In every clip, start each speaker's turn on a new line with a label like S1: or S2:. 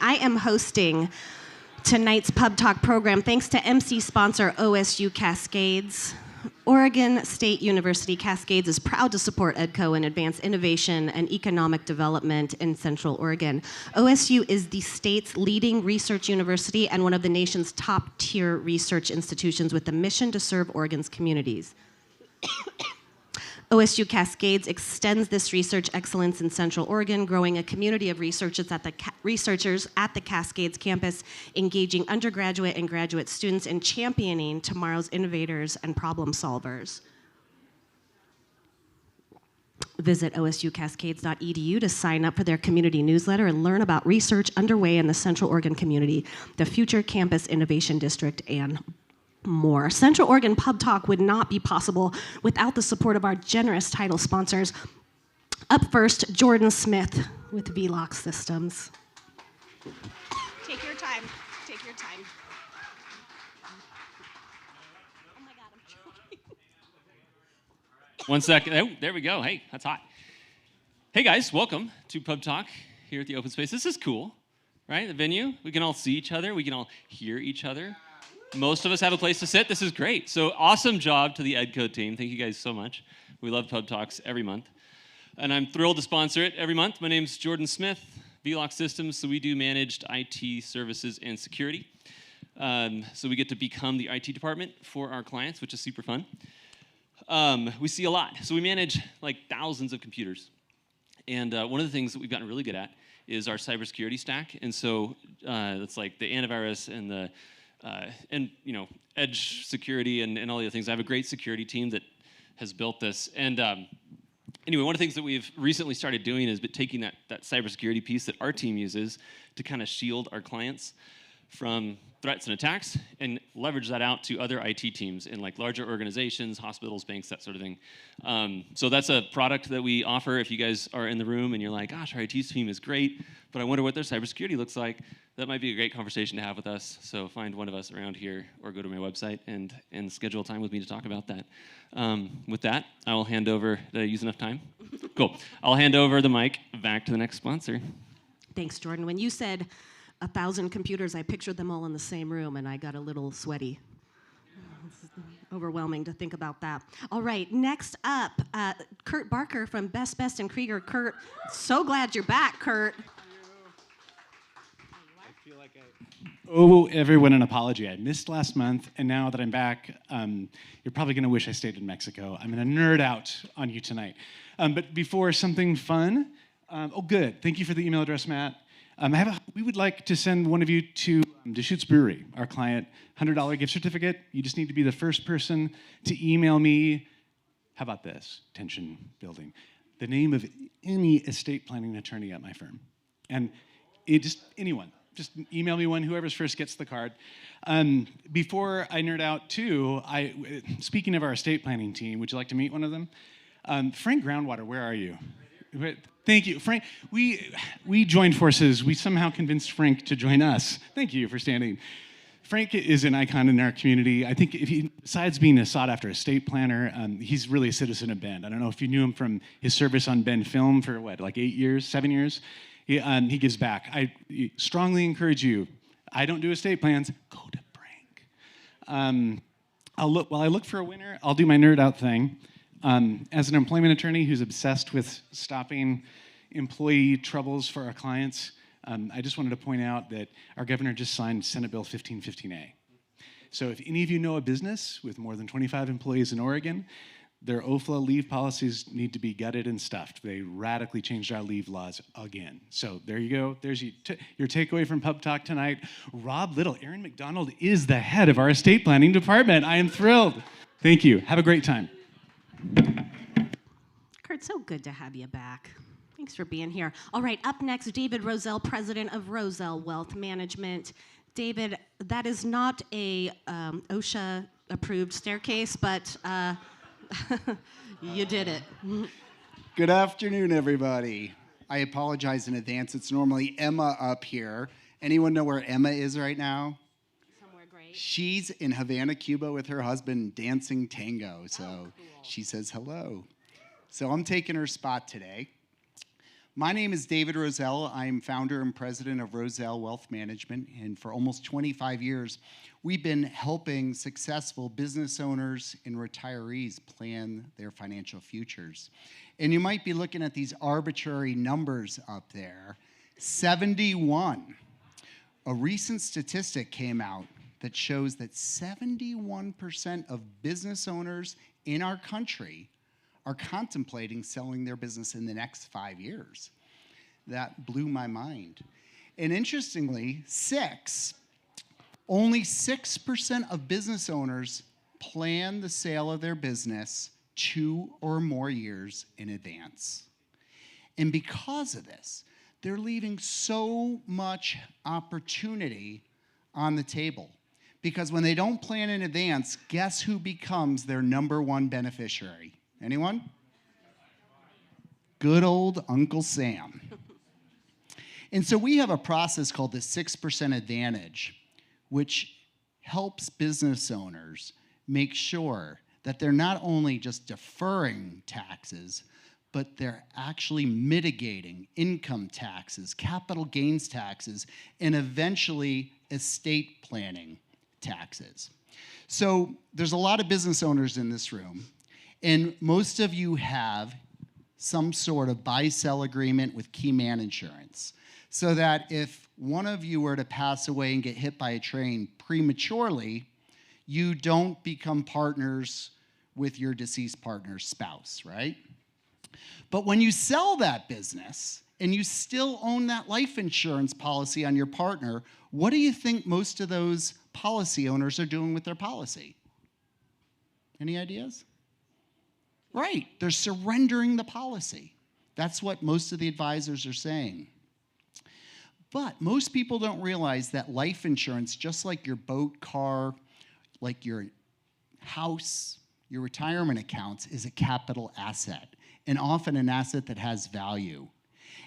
S1: I am hosting tonight's Pub Talk program thanks to MC sponsor OSU Cascades. Oregon State University Cascades is proud to support EDCO and advance innovation and economic development in Central Oregon. OSU is the state's leading research university and one of the nation's top-tier research institutions with a mission to serve Oregon's communities. OSU Cascades extends this research excellence in Central Oregon, growing a community of researchers at the Cascades campus, engaging undergraduate and graduate students in championing tomorrow's innovators and problem solvers. Visit osukascades.edu to sign up for their community newsletter and learn about research underway in the Central Oregon community, the Future Campus Innovation District, and more. Central Oregon Pub Talk would not be possible without the support of our generous title sponsors. Up first, Jordan Smith with Velox Systems. Take your time. Take your time. Oh my God, I'm choking.
S2: 1 second. Oh, there we go. Hey, that's hot. Hey guys, welcome to Pub Talk here at the Open Space. This is cool, right? The venue. We can all see each other. We can all hear each other. Most of us have a place to sit. This is great. So awesome job to the EDCO team. Thank you guys so much. We love Pub Talks every month. And I'm thrilled to sponsor it every month. My name's Jordan Smith, Velox Systems. So we do managed IT services and security. So we get to become the IT department for our clients, which is super fun. We see a lot. So we manage like thousands of computers. And one of the things that we've gotten really good at is our cybersecurity stack. And so that's like the antivirus and the edge security and all the other things. I have a great security team that has built this. And anyway, one of the things that we've recently started doing is taking that cybersecurity piece that our team uses to kind of shield our clients from threats and attacks and leverage that out to other IT teams in like larger organizations, hospitals, banks, that sort of thing. So that's a product that we offer if you guys are in the room and you're like, gosh, our IT team is great, but I wonder what their cybersecurity looks like. That might be a great conversation to have with us. So find one of us around here or go to my website and schedule a time with me to talk about that. With that, I will hand over, did I use enough time? Cool. I'll hand over the mic back to the next sponsor.
S1: Thanks, Jordan. When you said 1,000 computers, I pictured them all in the same room and I got a little sweaty. It's overwhelming to think about that. All right, next up, Kurt Barker from Best and Krieger. Kurt, so glad you're back, Kurt.
S3: owe everyone an apology. I missed last month, and now that I'm back, you're probably going to wish I stayed in Mexico. I'm going to nerd out on you tonight. But before something fun, good. Thank you for the email address, Matt. We would like to send one of you to Deschutes Brewery, our client, $100 gift certificate. You just need to be the first person to email me. How about this? Tension building. The name of any estate planning attorney at my firm. And anyone. Just email me one, whoever's first gets the card. Before I nerd out too, speaking of our estate planning team, would you like to meet one of them? Frank Groundwater, where are you? Thank you. Frank, we joined forces. We somehow convinced Frank to join us. Thank you for standing. Frank is an icon in our community. I think besides being a sought-after estate planner, he's really a citizen of Bend. I don't know if you knew him from his service on Bend Film for like 8 years, 7 years. He gives back. I strongly encourage you. I don't do estate plans. Go to Frank. While I look for a winner, I'll do my nerd out thing. As an employment attorney who's obsessed with stopping employee troubles for our clients, I just wanted to point out that our governor just signed Senate Bill 1515A. So if any of you know a business with more than 25 employees in Oregon, their OFLA leave policies need to be gutted and stuffed. They radically changed our leave laws again. So there you go. There's your takeaway from Pub Talk tonight. Rob Little, Aaron McDonald is the head of our estate planning department. I am thrilled. Thank you. Have a great time.
S1: Kurt, so good to have you back. Thanks for being here. All right, up next, David Roselle, president of Roselle Wealth Management. David, that is not a OSHA-approved staircase, but you did it.
S4: Good afternoon, everybody. I apologize in advance. It's normally Emma up here. Anyone know where Emma is right now?
S1: Somewhere great.
S4: She's in Havana, Cuba with her husband dancing tango, so
S1: cool.
S4: She says hello. So I'm taking her spot today. My name is David Roselle. I'm founder and president of Roselle Wealth Management, and for almost 25 years, we've been helping successful business owners and retirees plan their financial futures. And you might be looking at these arbitrary numbers up there. 71. A recent statistic came out that shows that 71% of business owners in our country are contemplating selling their business in the next 5 years. That blew my mind. And interestingly, only 6% of business owners plan the sale of their business 2 or more years in advance. And because of this, they're leaving so much opportunity on the table. Because when they don't plan in advance, guess who becomes their number one beneficiary? Anyone? Good old Uncle Sam. And so we have a process called the 6% Advantage, which helps business owners make sure that they're not only just deferring taxes, but they're actually mitigating income taxes, capital gains taxes, and eventually estate planning taxes. So there's a lot of business owners in this room, and most of you have some sort of buy-sell agreement with Keyman Insurance, so that if one of you were to pass away and get hit by a train prematurely, you don't become partners with your deceased partner's spouse, right? But when you sell that business and you still own that life insurance policy on your partner, what do you think most of those policy owners are doing with their policy? Any ideas? Right, they're surrendering the policy. That's what most of the advisors are saying. But most people don't realize that life insurance, just like your boat, car, like your house, your retirement accounts, is a capital asset, and often an asset that has value.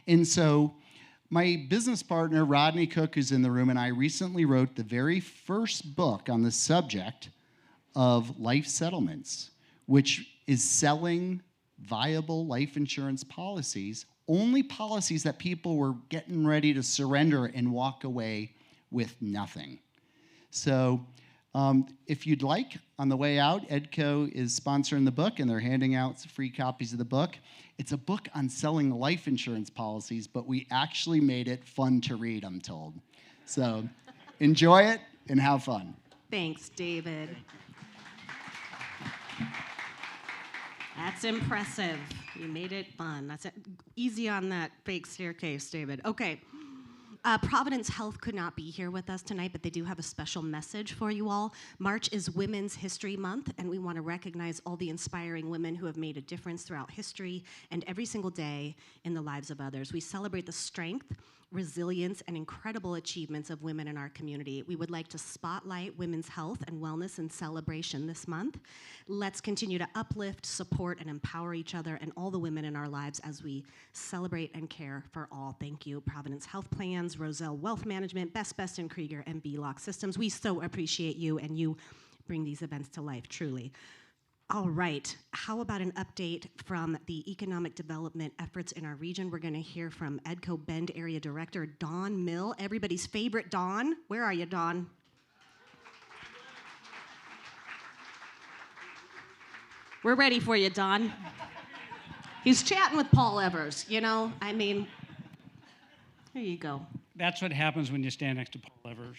S4: And so my business partner, Rodney Cook, who's in the room, and I recently wrote the very first book on the subject of life settlements, which is selling viable life insurance policies, only policies that people were getting ready to surrender and walk away with nothing. So if you'd like, on the way out, Edco is sponsoring the book, and they're handing out free copies of the book. It's a book on selling life insurance policies, but we actually made it fun to read, I'm told. So enjoy it and have fun.
S1: Thanks, David. That's impressive. You made it fun. That's it. Easy on that fake staircase, David. Okay. Providence Health could not be here with us tonight, but they do have a special message for you all. March is Women's History Month, and we want to recognize all the inspiring women who have made a difference throughout history and every single day in the lives of others. We celebrate the strength, resilience, and incredible achievements of women in our community. We would like to spotlight women's health and wellness and celebration this month. Let's continue to uplift, support, and empower each other and all the women in our lives as we celebrate and care for all. Thank you, Providence Health Plans, Roselle Wealth Management, Best and Krieger, and B-Lock Systems. We so appreciate you, and you bring these events to life, truly. All right, how about an update from the economic development efforts in our region? We're gonna hear from EDCO Bend Area Director, Dawn Mill, everybody's favorite Dawn. Where are you, Dawn? We're ready for you, Dawn. He's chatting with Paul Evers, you know, I mean, here you go.
S5: That's what happens when you stand next to Paul Evers.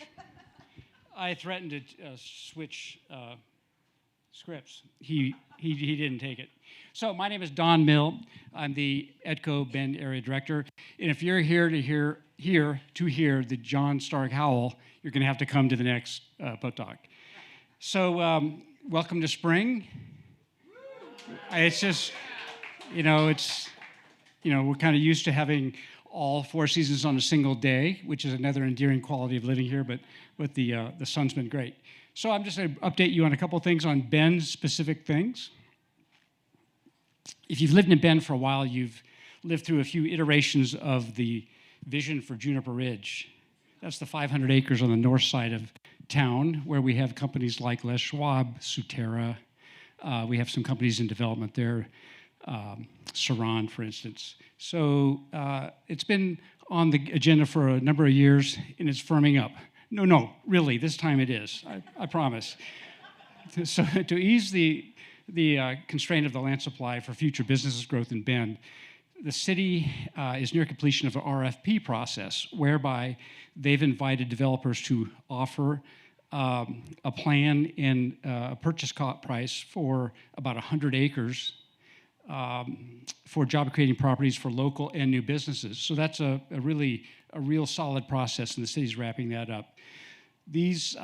S5: I threatened to switch scripts. He didn't take it. So my name is Don Mill. I'm the EDCO Bend Area Director. And if you're here to hear the John Stark howl, you're going to have to come to the next PubTalk. So welcome to spring. It's just, we're kind of used to having all 4 seasons on a single day, which is another endearing quality of living here, but the sun's been great. So I'm just going to update you on a couple things on Bend-specific things. If you've lived in Bend for a while, you've lived through a few iterations of the vision for Juniper Ridge. That's the 500 acres on the north side of town where we have companies like Les Schwab, Sutera. We have some companies in development there. Saran, for instance. So it's been on the agenda for a number of years, and it's firming up. No, really, this time it is, I promise. So to ease the constraint of the land supply for future business growth in Bend, the city is near completion of an RFP process whereby they've invited developers to offer a plan and a purchase price for about 100 acres for job-creating properties for local and new businesses. So that's a real solid process, and the city's wrapping that up. These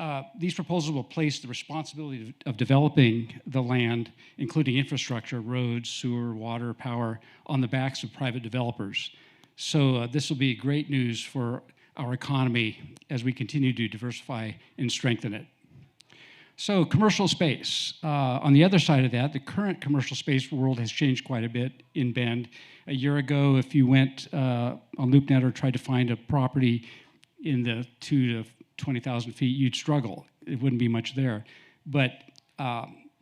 S5: proposals will place the responsibility of developing the land, including infrastructure, roads, sewer, water, power, on the backs of private developers. So this will be great news for our economy as we continue to diversify and strengthen it. So commercial space. On the other side of that, the current commercial space world has changed quite a bit in Bend. A year ago, if you went on LoopNet or tried to find a property in the 2 to 20,000 feet, you'd struggle. It wouldn't be much there. But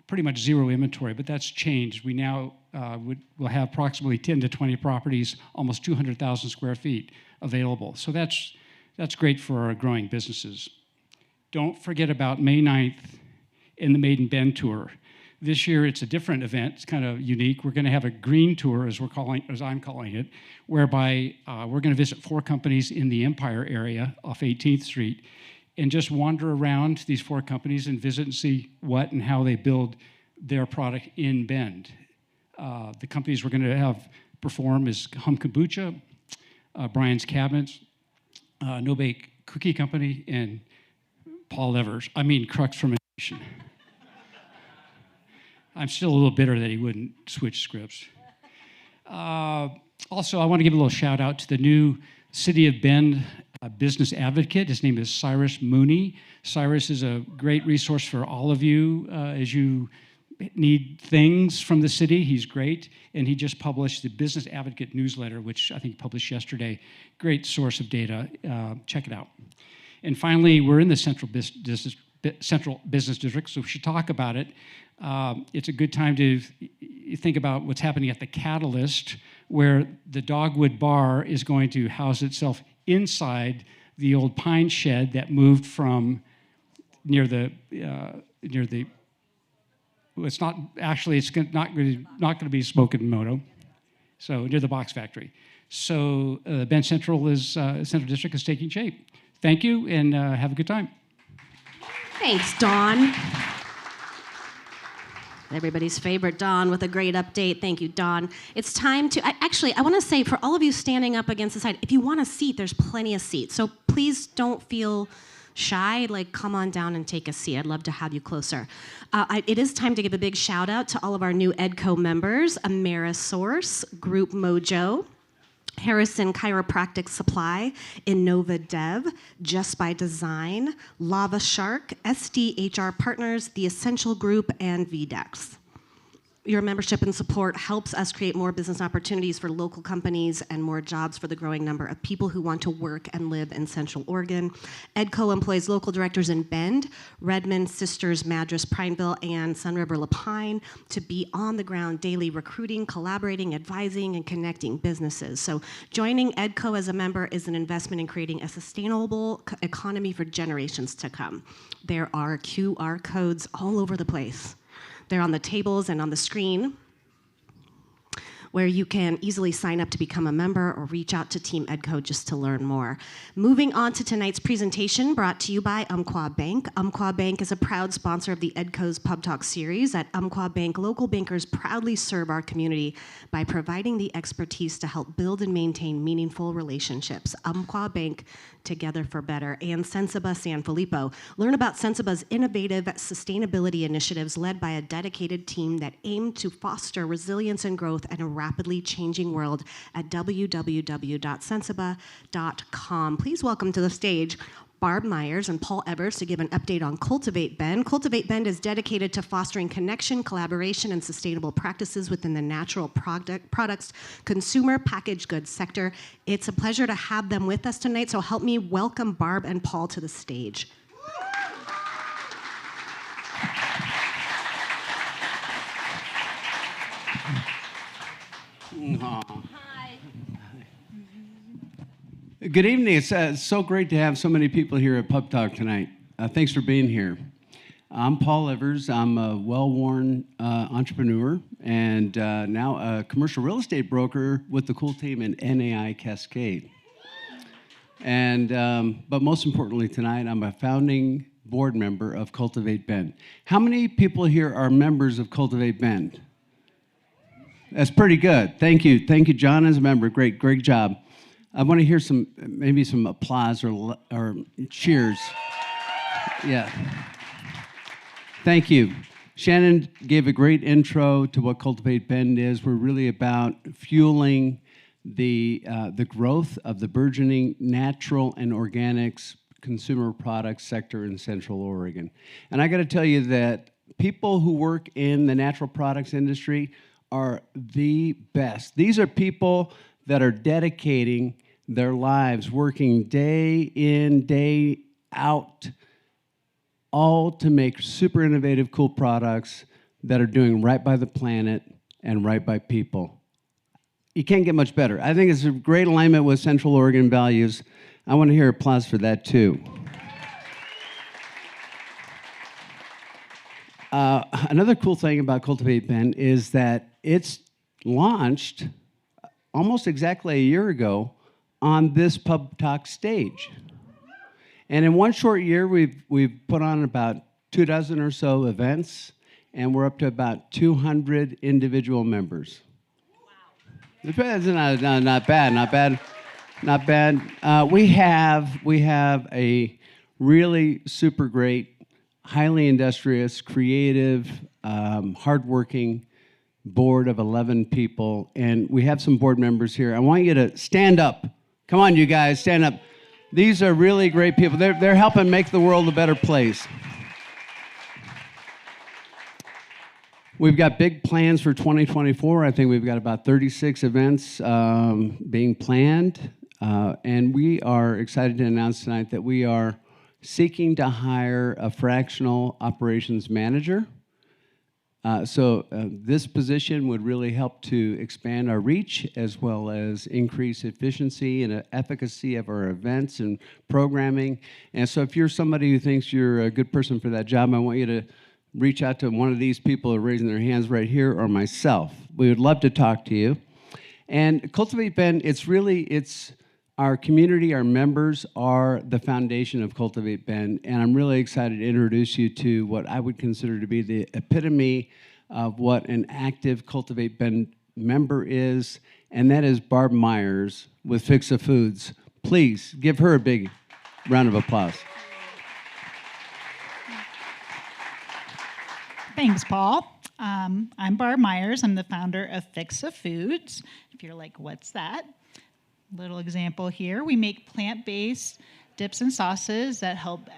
S5: pretty much zero inventory, but that's changed. We now will have approximately 10 to 20 properties, almost 200,000 square feet available. So that's great for our growing businesses. Don't forget about May 9th in the Made in Bend tour. This year it's a different event. It's kind of unique. We're going to have a green tour, as I'm calling it, whereby we're going to visit 4 companies in the Empire area off 18th Street and just wander around these 4 companies and visit and see what and how they build their product in Bend. The companies we're going to have perform is Hum Kombucha, Brian's Cabinets, No Bake Cookie Company, and Crux Fermentation. I'm still a little bitter that he wouldn't switch scripts. Also, I want to give a little shout out to the new City of Bend business advocate. His name is Cyrus Mooney. Cyrus is a great resource for all of you as you need things from the city. He's great, and he just published the Business Advocate newsletter, which I think published yesterday. Great source of data. Check it out. And finally, we're in the Central Business District, so we should talk about it. It's a good time to think about what's happening at the Catalyst, where the Dogwood Bar is going to house itself inside the old pine shed that moved from near the it's not going to be Smoke-and-Moto, so near the box factory. So Bend Central District is taking shape. Thank you, and have a good time.
S1: Thanks, Dawn. Everybody's favorite Dawn with a great update. Thank you, Dawn. It's time to, I want to say for all of you standing up against the side, if you want a seat, there's plenty of seats. So please don't feel shy, come on down and take a seat. I'd love to have you closer. It is time to give a big shout out to all of our new EDCO members, Amerisource, Group Mojo, Harrison Chiropractic Supply, Innova Dev, Just by Design, Lava Shark, SDHR Partners, The Essential Group, and VDEX. Your membership and support helps us create more business opportunities for local companies and more jobs for the growing number of people who want to work and live in Central Oregon. EDCO employs local directors in Bend, Redmond, Sisters, Madras, Prineville, and Sun River La Pine to be on the ground daily recruiting, collaborating, advising, and connecting businesses. So joining EDCO as a member is an investment in creating a sustainable economy for generations to come. There are QR codes all over the place. They're on the tables and on the screen, where you can easily sign up to become a member or reach out to Team EDCO just to learn more. Moving on to tonight's presentation, brought to you by Umpqua Bank. Umpqua Bank is a proud sponsor of the EDCO's PubTalk series. At Umpqua Bank, local bankers proudly serve our community by providing the expertise to help build and maintain meaningful relationships. Umpqua Bank, together for better. And Sensiba San Filippo. Learn about Sensiba's innovative sustainability initiatives led by a dedicated team that aim to foster resilience and growth in a rapidly changing world at www.sensiba.com. Please welcome to the stage Barb Myers and Paul Evers to give an update on Cultivate Bend. Cultivate Bend is dedicated to fostering connection, collaboration, and sustainable practices within the natural products, consumer packaged goods sector. It's a pleasure to have them with us tonight, so help me welcome Barb and Paul to the stage.
S6: Hi.
S7: Good evening. It's so great to have so many people here at Pub Talk tonight. Thanks for being here. I'm Paul Evers. I'm a well-worn entrepreneur and now a commercial real estate broker with the cool team in NAI Cascade. And but most importantly tonight, I'm a founding board member of Cultivate Bend. How many people here are members of Cultivate Bend? That's pretty good. Thank you, John, as a member. Great job. I want to hear maybe some applause or cheers. Yeah. Thank you. Shannon gave a great intro to what Cultivate Bend is. We're really about fueling the growth of the burgeoning natural and organics consumer products sector in Central Oregon. And I got to tell you that people who work in the natural products industry are the best. These are people that are dedicating their lives, working day in, day out, all to make super innovative, cool products that are doing right by the planet and right by people. You can't get much better. I think it's a great alignment with Central Oregon values. I want to hear applause for that too. Another cool thing about Cultivate Bend is that it's launched almost exactly a year ago on this Pub Talk stage. And in one short year, we've put on about 24 or so events, and we're up to about 200 individual members. Wow. That's not bad. We have a really super great, highly industrious, creative, hardworking board of 11 people, and we have some board members here. I want you to stand up. Come on, you guys, stand up. These are really great people. They're helping make the world a better place. We've got big plans for 2024. I think we've got about 36 events being planned, and we are excited to announce tonight that we are seeking to hire a fractional operations manager. So this position would really help to expand our reach as well as increase efficiency and efficacy of our events and programming. And so if you're somebody who thinks you're a good person for that job, I want you to reach out to one of these people who are raising their hands right here or myself. We would love to talk to you. And Cultivate Bend, it's our community, our members are the foundation of Cultivate Bend, and I'm really excited to introduce you to what I would consider to be the epitome of what an active Cultivate Bend member is, and that is Barb Myers with Fixa Foods. Please give her a big round of applause.
S6: Thanks, Paul. I'm Barb Myers. I'm the founder of Fixa Foods. If you're like, what's that? Little example here. We make plant-based dips and sauces that help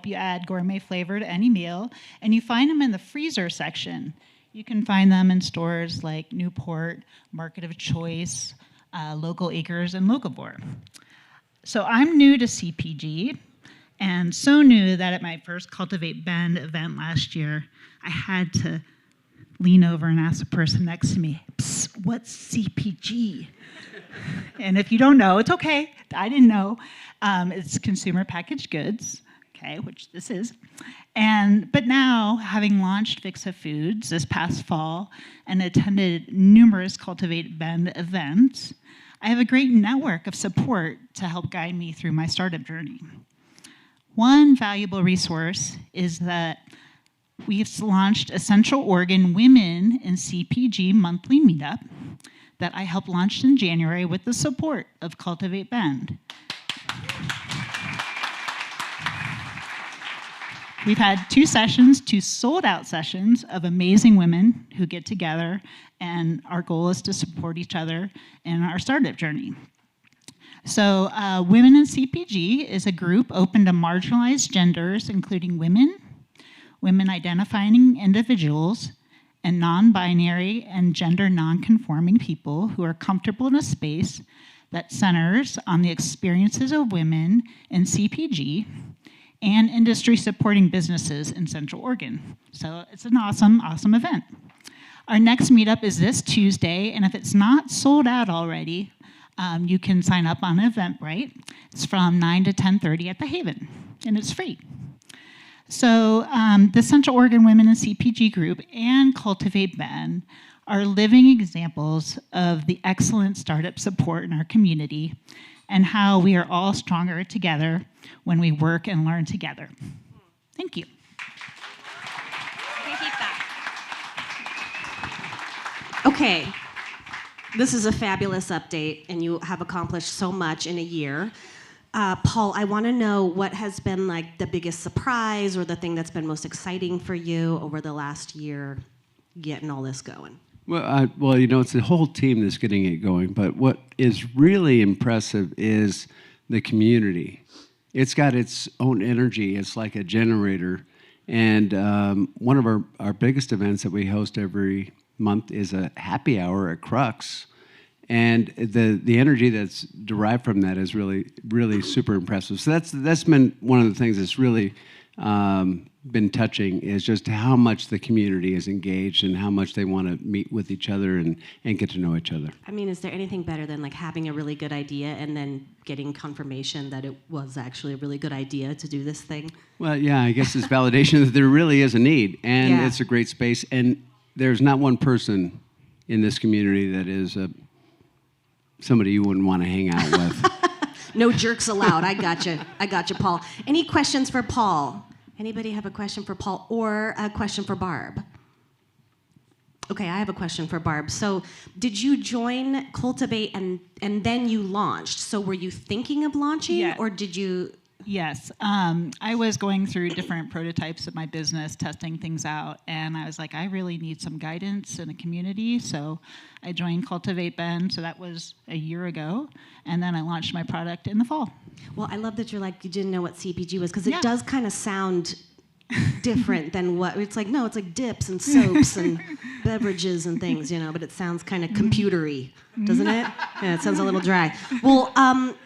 S6: you add gourmet flavor to any meal, and you find them in the freezer section. You can find them in stores like Newport, Market of Choice, Local Acres, and Locavore. So I'm new to CPG, and so new that at my first Cultivate Bend event last year, I had to lean over and ask the person next to me, "Psst, what's CPG?" And if you don't know, it's okay. I didn't know. It's consumer packaged goods, okay, which this is. But now, having launched Fixa Foods this past fall and attended numerous Cultivate Bend events, I have a great network of support to help guide me through my startup journey. One valuable resource is that we've launched a Central Oregon Women in CPG monthly meetup that I helped launch in January with the support of Cultivate Bend. We've had 2 sessions, 2 sold-out sessions of amazing women who get together, and our goal is to support each other in our startup journey. So Women in CPG is a group open to marginalized genders, including women, women identifying individuals, and non-binary and gender non-conforming people who are comfortable in a space that centers on the experiences of women in CPG and industry supporting businesses in Central Oregon. So it's an awesome, awesome event. Our next meetup is this Tuesday, and if it's not sold out already, you can sign up on Eventbrite. It's from 9 to 10:30 at the Haven, and it's free. So the Central Oregon Women in CPG Group and Cultivate Ben are living examples of the excellent startup support in our community and how we are all stronger together when we work and learn together. Thank you.
S1: Okay, this is a fabulous update, and you have accomplished so much in a year. Paul, I want to know what has been like the biggest surprise or the thing that's been most exciting for you over the last year getting all this going.
S7: Well, it's the whole team that's getting it going, but what is really impressive is the community. It's got its own energy. It's like a generator. And one of our biggest events that we host every month is a happy hour at Crux. And the energy that's derived from that is really, really super impressive. So that's been one of the things that's really been touching, is just how much the community is engaged and how much they want to meet with each other and get to know each other.
S1: I mean, is there anything better than like having a really good idea and then getting confirmation that it was actually a really good idea to do this thing?
S7: Well, yeah, I guess it's validation that there really is a need, and
S1: Yeah.
S7: it's a great space. And there's not one person in this community that is somebody you wouldn't want to hang out with.
S1: No jerks allowed. I got you, Paul. Any questions for Paul? Anybody have a question for Paul or a question for Barb? Okay, I have a question for Barb. So did you join Cultivate and then you launched? So were you thinking of launching,
S6: Yeah.
S1: or did you?
S6: Yes, I was going through different prototypes of my business, testing things out, and I was like, I really need some guidance in a community, so I joined Cultivate Ben, so that was a year ago, and then I launched my product in the fall.
S1: Well, I love that you're like, you didn't know what CPG was, because it
S6: Yeah.
S1: does kind of sound different than what, it's like, no, it's like dips and soaps and beverages and things, but it sounds kind of computery, doesn't it? Yeah, it sounds a little dry. Well,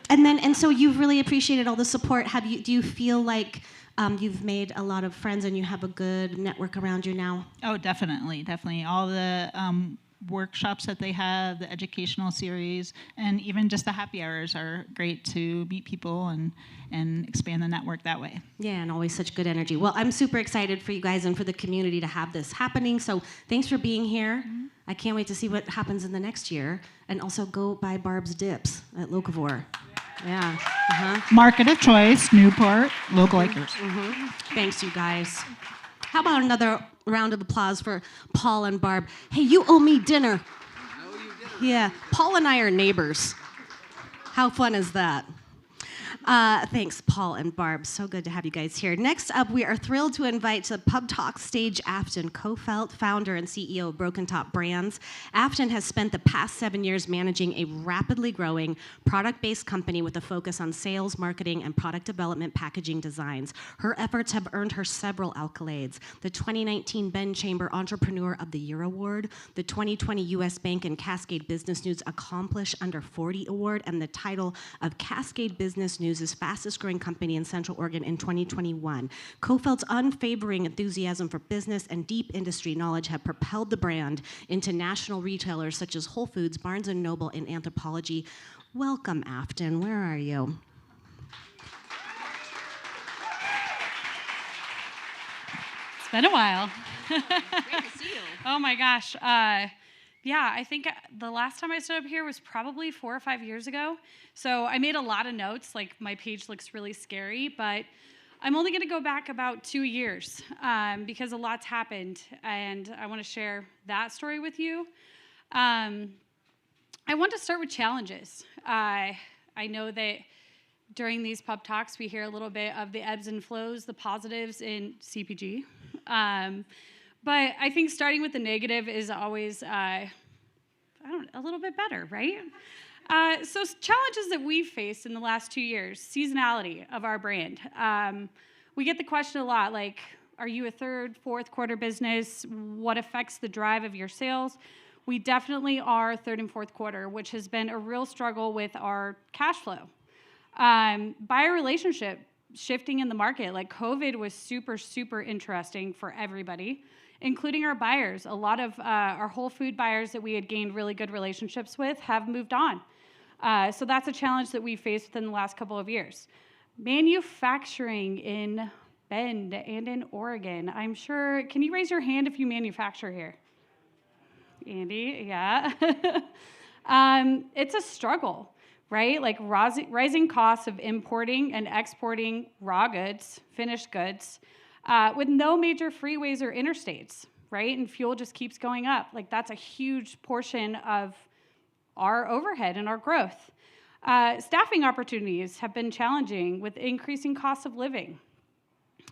S1: and so you've really appreciated all the support. Do you feel like you've made a lot of friends and you have a good network around you now?
S6: Oh, definitely. All the workshops that they have, the educational series, and even just the happy hours are great to meet people and expand the network that way.
S1: Yeah, and always such good energy. Well, I'm super excited for you guys and for the community to have this happening. So thanks for being here. Mm-hmm. I can't wait to see what happens in the next year. And also go buy Barb's Dips at Locavore. Yeah. Uh-huh.
S6: Market of choice, Newport, local acres.
S1: Mm-hmm. Thanks, you guys. How about another round of applause for Paul and Barb? Hey, you owe me dinner. I owe you dinner. Yeah, Paul and I are neighbors. How fun is that? Thanks, Paul and Barb. So good to have you guys here. Next up, we are thrilled to invite to PubTalk stage Affton, Coffelt, founder and CEO of Broken Top Brands. Affton has spent the past 7 years managing a rapidly growing product-based company with a focus on sales, marketing, and product development packaging designs. Her efforts have earned her several accolades: the 2019 Ben Chamber Entrepreneur of the Year Award, the 2020 U.S. Bank and Cascade Business News Accomplish Under 40 Award, and the title of Cascade Business News' fastest growing company in Central Oregon in 2021. Coffelt's unwavering enthusiasm for business and deep industry knowledge have propelled the brand into national retailers such as Whole Foods, Barnes & Noble, and Anthropologie. Welcome, Affton. Where are you?
S8: It's been a while.
S1: Great to see you.
S8: Oh my gosh. Yeah, I think the last time I stood up here was probably 4 or 5 years ago. So I made a lot of notes. Like, my page looks really scary, but I'm only going to go back about 2 years because a lot's happened, and I want to share that story with you. I want to start with challenges. I know that during these pub talks, we hear a little bit of the ebbs and flows, the positives in CPG. But I think starting with the negative is always, a little bit better, right? So challenges that we've faced in the last 2 years: seasonality of our brand. We get the question a lot, like, are you a third, fourth quarter business? What affects the drive of your sales? We definitely are third and fourth quarter, which has been a real struggle with our cash flow. Buyer relationship shifting in the market, like COVID was super, super interesting for everybody. including our buyers. A lot of our whole food buyers that we had gained really good relationships with have moved on. So that's a challenge that we faced within the last couple of years. Manufacturing in Bend and in Oregon. I'm sure, can you raise your hand if you manufacture here? Andy, yeah. It's a struggle, right? Like rising costs of importing and exporting raw goods, finished goods, with no major freeways or interstates, right? And fuel just keeps going up. Like that's a huge portion of our overhead and our growth. Staffing opportunities have been challenging with increasing costs of living.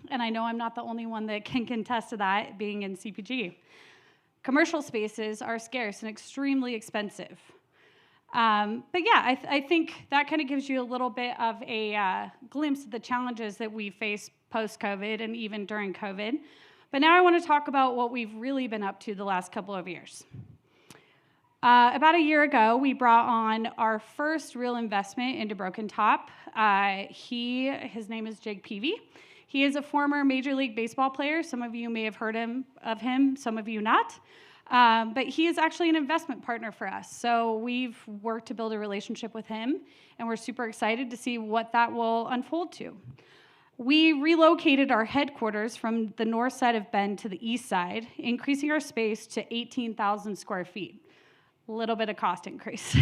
S8: And I know I'm not the only one that can contest to that, being in CPG. Commercial spaces are scarce and extremely expensive. But yeah, I think that kind of gives you a little bit of a glimpse of the challenges that we face post-COVID and even during COVID. But now I want to talk about what we've really been up to the last couple of years. About a year ago, we brought on our first real investment into Broken Top. His name is Jake Peavy. He is a former Major League Baseball player. Some of you may have heard of him, some of you not. But he is actually an investment partner for us. So we've worked to build a relationship with him, and we're super excited to see what that will unfold to. We relocated our headquarters from the north side of Bend to the east side, increasing our space to 18,000 square feet. A little bit of cost increase.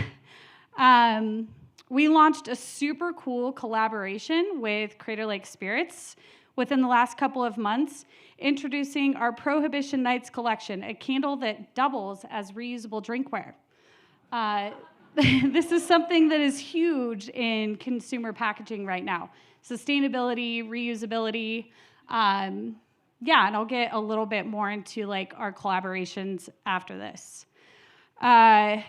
S8: We launched a super cool collaboration with Crater Lake Spirits within the last couple of months, introducing our Prohibition Nights collection, a candle that doubles as reusable drinkware. This is something that is huge in consumer packaging right now. Sustainability, reusability. And I'll get a little bit more into like our collaborations after this.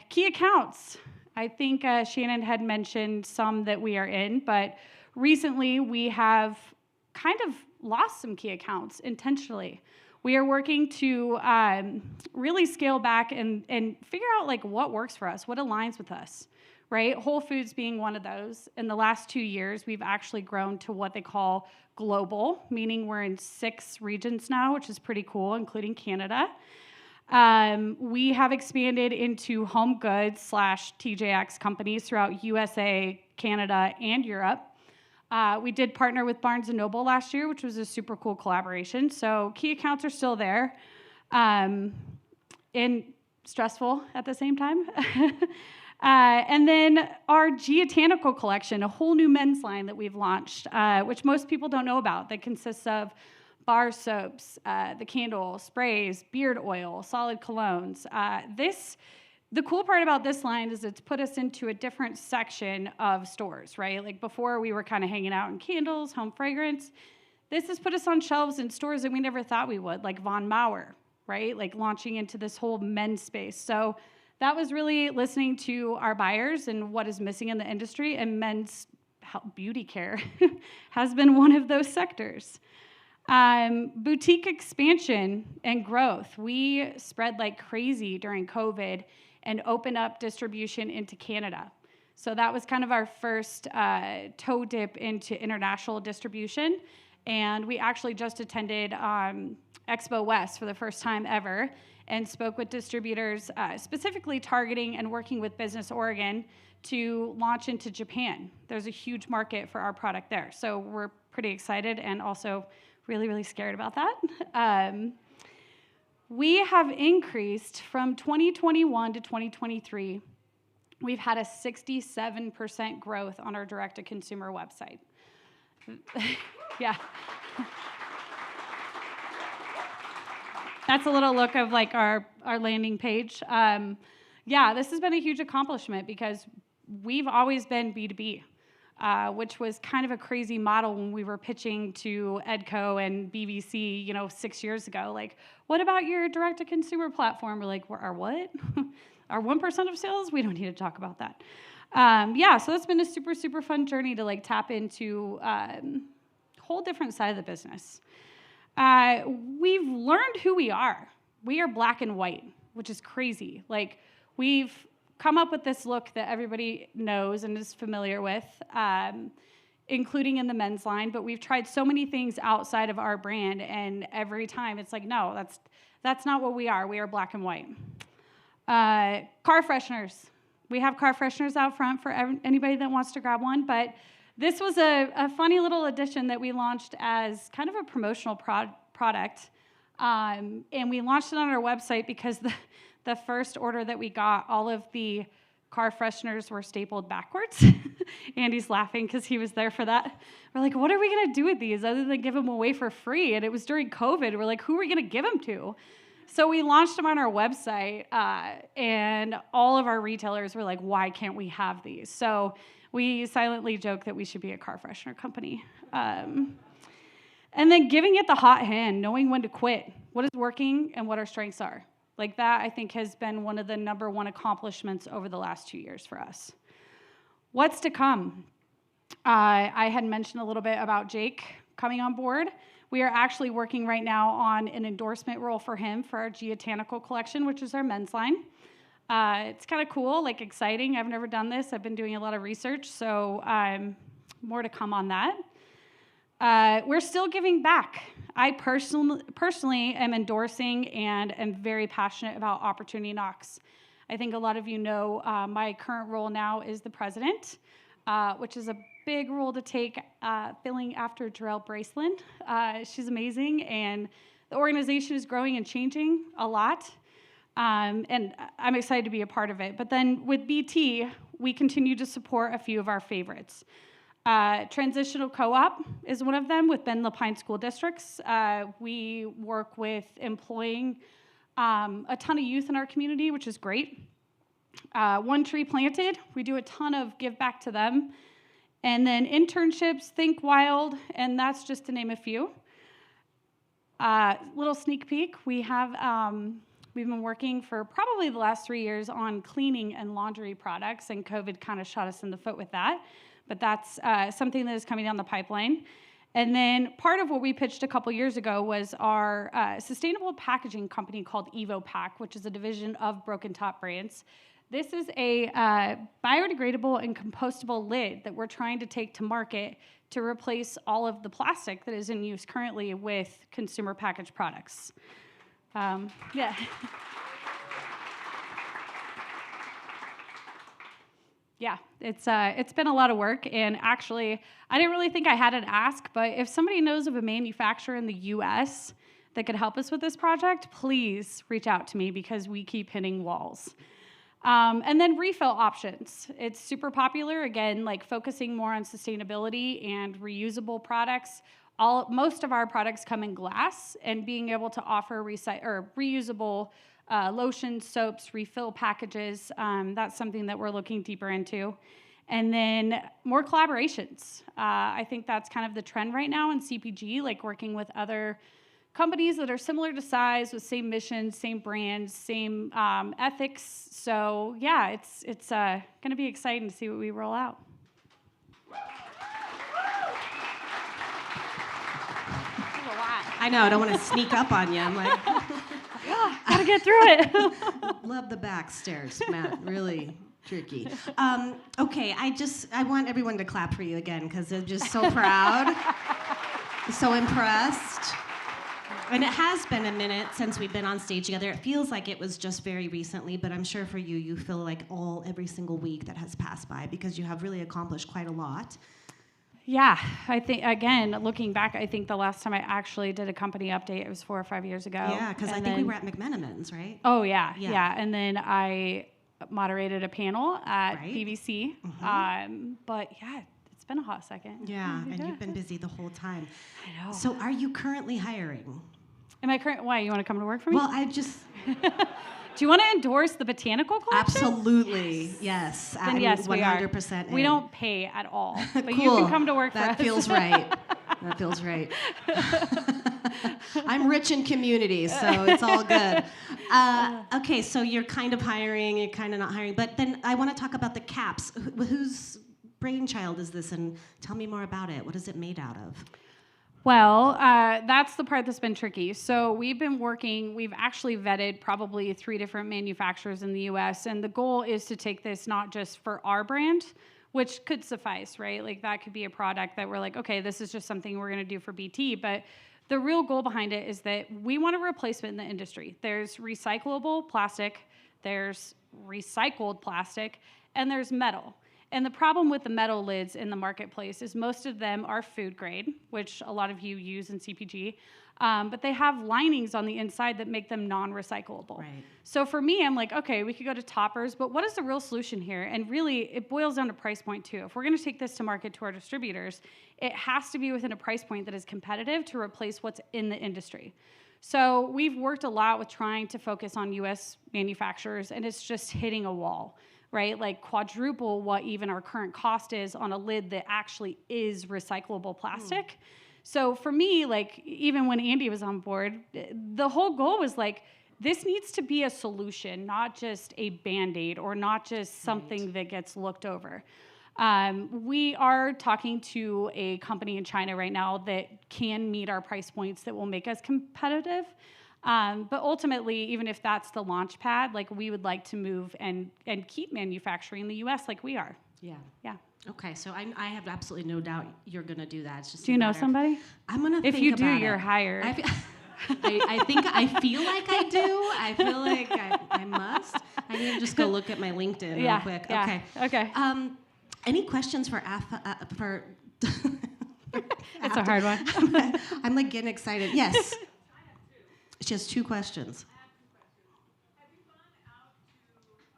S8: Key accounts. I think Shannon had mentioned some that we are in, but recently we have kind of lost some key accounts intentionally. We are working to really scale back and figure out like what works for us, what aligns with us, right? Whole Foods being one of those. In the last 2 years, we've actually grown to what they call global, meaning we're in 6 regions now, which is pretty cool, including Canada. We have expanded into home goods / TJX companies throughout USA, Canada, and Europe. We did partner with Barnes & Noble last year, which was a super cool collaboration. So key accounts are still there, and stressful at the same time. And then our Geotanical collection, a whole new men's line that we've launched, which most people don't know about, that consists of bar soaps, the candle, sprays, beard oil, solid colognes. The cool part about this line is it's put us into a different section of stores, right? Like before we were kind of hanging out in candles, home fragrance. This has put us on shelves in stores that we never thought we would, like Von Maur, right? Like launching into this whole men's space. So that was really listening to our buyers and what is missing in the industry, and men's beauty care has been one of those sectors. Boutique expansion and growth. We spread like crazy during COVID and opened up distribution into Canada. So that was kind of our first toe dip into international distribution. And we actually just attended Expo West for the first time ever and spoke with distributors specifically targeting and working with Business Oregon to launch into Japan. There's a huge market for our product there. So we're pretty excited and also really, really scared about that. We have increased from 2021 to 2023. We've had a 67% growth on our direct-to-consumer website. Yeah. That's a little look of like our landing page. This has been a huge accomplishment because we've always been B2B. Which was kind of a crazy model when we were pitching to EDCO and BBC, 6 years ago. Like, what about your direct-to-consumer platform? We're like, our what? Our 1% of sales? We don't need to talk about that. So that's been a super, super fun journey to like tap into a whole different side of the business. We've learned who we are. We are black and white, which is crazy. Like, we've come up with this look that everybody knows and is familiar with, including in the men's line, but we've tried so many things outside of our brand, and every time it's like, no, That's not what we are. We are black and white. Car fresheners. We have car fresheners out front for anybody that wants to grab one, but this was a funny little addition that we launched as kind of a promotional product, and we launched it on our website because the first order that we got, all of the car fresheners were stapled backwards. Andy's laughing because he was there for that. We're like, what are we going to do with these other than give them away for free? And it was during COVID. We're like, who are we going to give them to? So we launched them on our website, and all of our retailers were like, why can't we have these? So we silently joke that we should be a car freshener company. And then giving it the hot hand, knowing when to quit, what is working and what our strengths are. Like that, I think, has been one of the number one accomplishments over the last 2 years for us. What's to come? I had mentioned a little bit about Jake coming on board. We are actually working right now on an endorsement role for him for our Geotanical collection, which is our men's line. It's kind of cool, like exciting. I've never done this. I've been doing a lot of research, so more to come on that. We're still giving back. I personally am endorsing and am very passionate about Opportunity Knocks. I think a lot of you know my current role now is the president, which is a big role to take, filling after Jarrell Braceland. She's amazing, and the organization is growing and changing a lot, and I'm excited to be a part of it. But then with BT, we continue to support a few of our favorites. Transitional Co-op is one of them with Ben Lapine School Districts. We work with employing a ton of youth in our community, which is great. One Tree Planted, we do a ton of give back to them. And then internships, Think Wild, and that's just to name a few. Little sneak peek, we've been working for probably the last 3 years on cleaning and laundry products, and COVID kind of shot us in the foot with that. But that's something that is coming down the pipeline. And then part of what we pitched a couple years ago was our sustainable packaging company called EvoPack, which is a division of Broken Top Brands. This is a biodegradable and compostable lid that we're trying to take to market to replace all of the plastic that is in use currently with consumer packaged products. Yeah. Yeah, it's been a lot of work, and actually, I didn't really think I had an ask, but if somebody knows of a manufacturer in the U.S. that could help us with this project, please reach out to me because we keep hitting walls. And then refill options. It's super popular, again, like focusing more on sustainability and reusable products. Most of our products come in glass, and being able to offer reusable lotions, soaps, refill packages, that's something that we're looking deeper into. And then more collaborations. I think that's kind of the trend right now in CPG, like working with other companies that are similar to size, with same mission, same brands, same ethics. So yeah, it's going to be exciting to see what we roll out.
S1: I know, I don't want to sneak up on you. I'm like,
S8: Yeah, gotta get through it.
S1: love the back stairs, Matt. Really tricky. Okay, I want everyone to clap for you again because they're just so proud, so impressed. And it has been a minute since we've been on stage together. It feels like it was just very recently, but I'm sure for you, you feel like every single week that has passed by because you have really accomplished quite a lot.
S8: Yeah, I think, again, looking back, I think the last time I actually did a company update, it was 4 or 5 years ago.
S1: Yeah, because I think we were at McMenamins, right?
S8: Oh, yeah. And then I moderated a panel at BBC.
S1: Mm-hmm.
S8: But yeah, it's been a hot second.
S1: Yeah, and you've been busy the whole time.
S8: I know.
S1: So are you currently hiring?
S8: Am I why, you want to come to work for me?
S1: Well, I just...
S8: Do you want to endorse the botanical collection?
S1: Absolutely, yes.
S8: Then yes,
S1: 100%.
S8: We don't pay at all, but
S1: cool.
S8: you can come to work for us.
S1: That feels right. That feels right. I'm rich in community, so it's all good. Okay, so you're kind of hiring, you're kind of not hiring, but then I want to talk about the caps. Whose brainchild is this, and tell me more about it. What is it made out of?
S8: Well, that's the part that's been tricky. So we've actually vetted probably 3 different manufacturers in the U.S., and the goal is to take this not just for our brand, which could suffice, right? Like that could be a product that we're like, okay, this is just something we're going to do for BT, but the real goal behind it is that we want a replacement in the industry. There's recyclable plastic, there's recycled plastic, and there's metal. And the problem with the metal lids in the marketplace is most of them are food grade, which a lot of you use in CPG, but they have linings on the inside that make them non-recyclable.
S1: Right.
S8: So for me, I'm like, okay, we could go to toppers, but what is the real solution here? And really, it boils down to price point too. If we're gonna take this to market to our distributors, it has to be within a price point that is competitive to replace what's in the industry. So we've worked a lot with trying to focus on US manufacturers, and it's just hitting a wall, right? Like quadruple what even our current cost is on a lid that actually is recyclable plastic. So for me, like even when Andy was on board, the whole goal was like, this needs to be a solution, not just a Band-Aid or not just something that gets looked over. We are talking to a company in China right now that can meet our price points that will make us competitive. But ultimately, even if that's the launch pad, like we would like to move and keep manufacturing in the US like we are.
S1: Yeah.
S8: Yeah.
S1: Okay, so I have absolutely no doubt you're going to do that. It's just
S8: Do you know somebody?
S1: I'm going to think
S8: If you do,
S1: about
S8: you're
S1: it.
S8: hired.
S1: I feel like I do. I feel like I must. I need to just go look at my LinkedIn real quick.
S8: Yeah.
S1: Okay.
S8: Okay.
S1: Any questions for for
S8: It's a hard one.
S1: I'm like getting excited. Yes. She has 2 questions.
S9: Have you gone out to like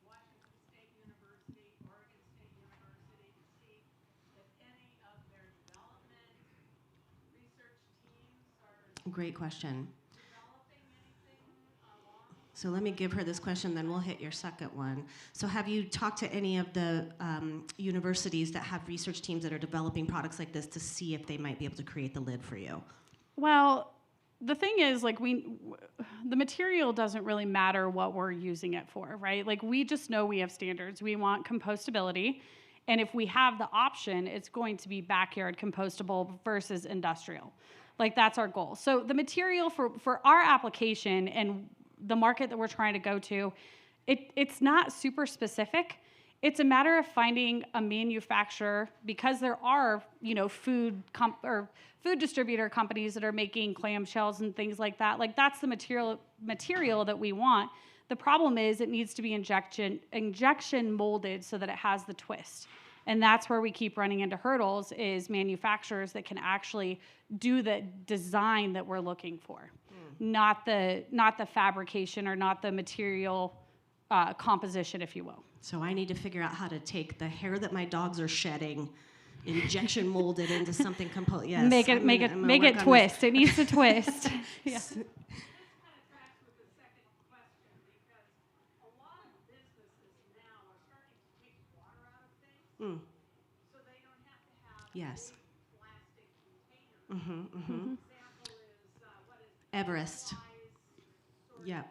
S9: Washington State University, Oregon State University to see if any of their development research teams are
S1: Great question.
S9: developing anything along?
S1: So let me give her this question, then we'll hit your second one. So have you talked to any of the universities that have research teams that are developing products like this to see if they might be able to create the lid for you?
S8: Well, the thing is, like, the material doesn't really matter what we're using it for, right? Like, we just know we have standards. We want compostability, and if we have the option, it's going to be backyard compostable versus industrial. Like, that's our goal. So the material for our application and the market that we're trying to go to, it's not super specific. It's a matter of finding a manufacturer, because there are, food distributor companies that are making clamshells and things like that. Like, that's the material that we want. The problem is it needs to be injection molded so that it has the twist. And that's where we keep running into hurdles, is manufacturers that can actually do the design that we're looking for, not the fabrication or not the material composition, if you will.
S1: So I need to figure out how to take the hair that my dogs are shedding, injection mold it into something composite. Yes,
S8: Make it twist. It needs to twist. Yeah.
S9: This kind of tracks with the second question, because a lot of businesses now are starting to take water out of things, so they don't have to have
S1: Yes.
S9: big plastic containers. Example is what is it?
S1: Everest.
S9: Size sort of
S1: Yep.